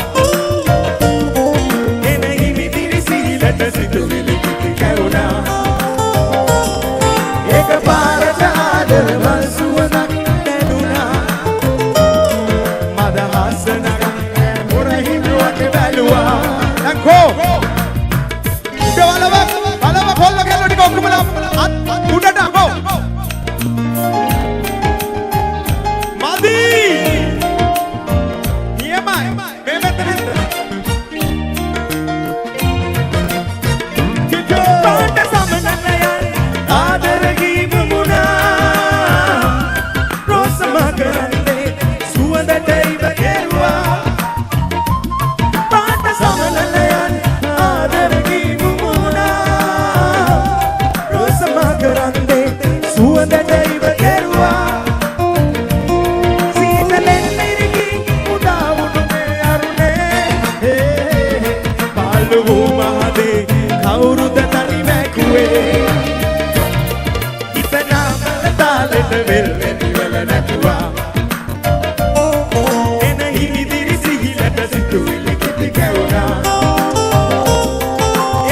S14: එන හිමිදිරි සිහිලට සිතුවිලි කිති කැවුණා ඒක පාරට ආදරවල් සුවඳක් දැනුණා මද හසනක මුරහිනුවට බැලුවා
S9: නංකෝ බලව කොල්ල කෙල්ල ටික ඔක්කොම උඩට අකෝ
S14: මදි නියමයි මේ මෙතන පාට සමනලයන් ආදර ගීමුණා රෝසම කරන්නේ සුවඳට ඉව කෙරුවා පාට සමනලයන් ආදර ගීමුණා රෝසම කරන්නේ සුවඳට ඉව කෙරුවා සීතලෙන් මිරිකි උදා වුණු මේ අරුණේ පාළු වූ මහදේ කවුරුද තනි මැකුවේ ඉතනාමල තාලෙට වෙල් වෙනිවල නැතුවා එන හිමිදිරි සිහිලට සිතුවිලි කිති කැවුණා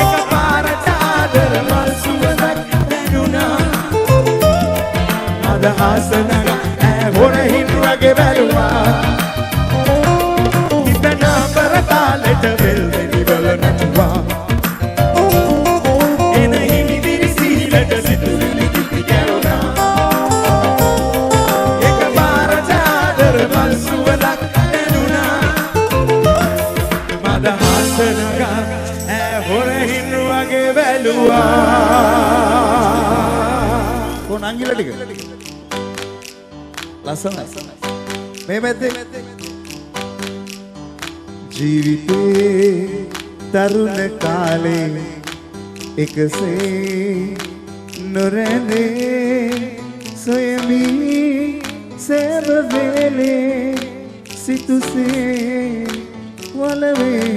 S14: එක පාරට ආදරවල් සුවඳක් දැනුණා අදහස නග හොරහින් වගේ බැලුවා ඉතනාමල තාලෙට වෙල් වෙනිවල නැතුවා එන හිමිදිරි සිහිලට සිතුවිලි කිති කැවුණා එක පාරට ආදරවල් සුවඳක් දැනුණා මද හසනක හොරහින් වගේ බැලුවා
S10: කො නංගිල ටික ලස්සනයි මේ මැද්දේ ජීවිතේ තරුණ කාලේ එකසේ නොරැඳේ සොයමි සෑම වේලේ සිතුසේ වලවේ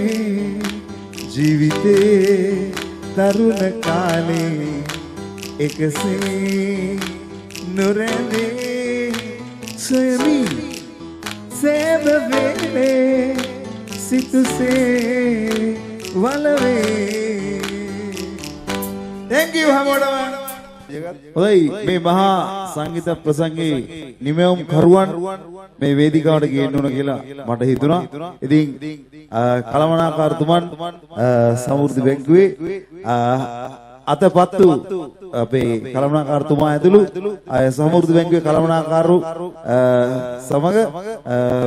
S10: ජීවිතේ තරුණ කාලේ එකසේ නොරැඳේ සොයමි සෑම වේලේ සිතුසේ වලවේ Thank you හැමෝටම හොඳයි මේ මහා සංගීත ප්‍රසංගයේ නිමවුම් කරුවන් මේ වේදිකාවට ගේන්න ඕන කියලා මට හිතුණා. ඉතින් කළමනාකාරතුමන් සමෘද්ධි බැංකුවේ අතපත්තු අපේ කළමනාකාරතුමා ඇතුළු අය සමෘද්ධි බැංකුවේ කළමනාකාරු සමග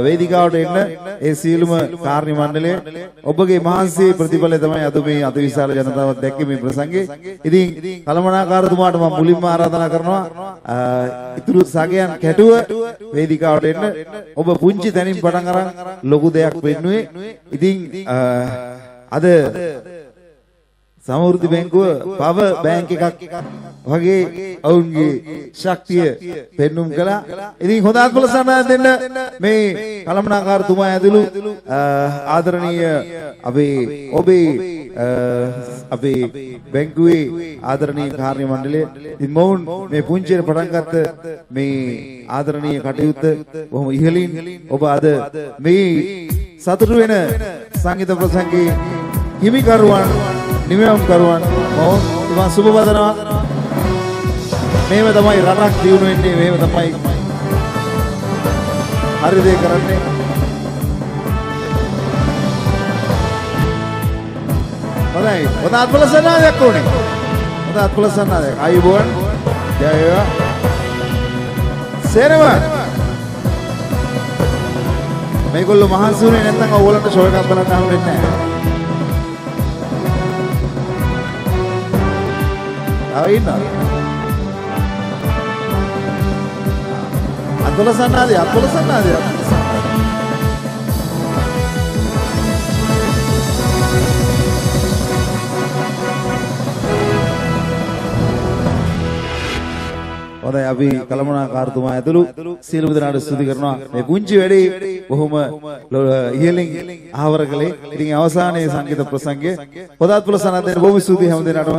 S10: වේදිකාවට එන්න ඒ සියලුම කාර්ය මණ්ඩලය ඔබගේ මහන්සියේ ප්‍රතිඵලය තමයි අද මේ අතිවිශාල ජනතාවත් දැක්කේ මේ ප්‍රසංගේ. ඉතින් කළමනාකාරතුමාට මම මුලින්ම ආරාධනා කරනවා ඉතුරු සගයන් කැටුව වේදිකාවට එන්න. ඔබ පුංචි තැනින් පටන් අරන් ලොකු දෙයක් වෙන්නුවේ. ඉතින් අද සමෘද්ධි බැංකුව පව බැංක් එකක් වගේ ඔවුන්ගේ ශක්තිය පෙන්눔 කළා. ඉතින් හොඳ අත්පොලසන්නයක් දෙන්න මේ කළමනාකාරතුමා ඇතුළු ආදරණීය අපේ බැංකුවේ ආදරණීය කාර්ය මණ්ඩලය. ඉතින් මොවුන් මේ පුංචියට පටන් ගත්ත මේ ආදරණීය කටයුත්ත බොහොම ඉහළින් ඔබ අද මේ සතුටු වෙන සංගීත ප්‍රසංගයේ හිමිකරුවන් නිමවුම් කරුවන් මම සුබ බදනවා. මේව තමයි රටක් දියුණු වෙන්නේ. මේව තමයි හරි දේ කරන්නේ. හොඳයි. හොඳ අත්පොලසනාවක් ඕනේ. හොඳ අත්පොලසනාවක්. ආයුබෝවන්. ජය වේවා. සේරම මේගොල්ලෝ මහන්සි වුණේ නැත්නම් ඕගොල්ලන්ට ෂෝ එකක් බලන්න හම්බෙන්නේ නැහැ. Awinna. Atpolosannadi. හොඳයි අපි කළමනාකාරතුමා ඇතුළු සියලුම දෙනාට ස්තුති කරනවා. මේ පුංචි වැඩේ බොහොම ඉහළින් ආවර කළේ. ඉතින් අවසානයේ සංගීත ප්‍රසංගය පොදාත්පොළ සනන්දේ බොහොම ස්තුතියි හැම දෙනාටම.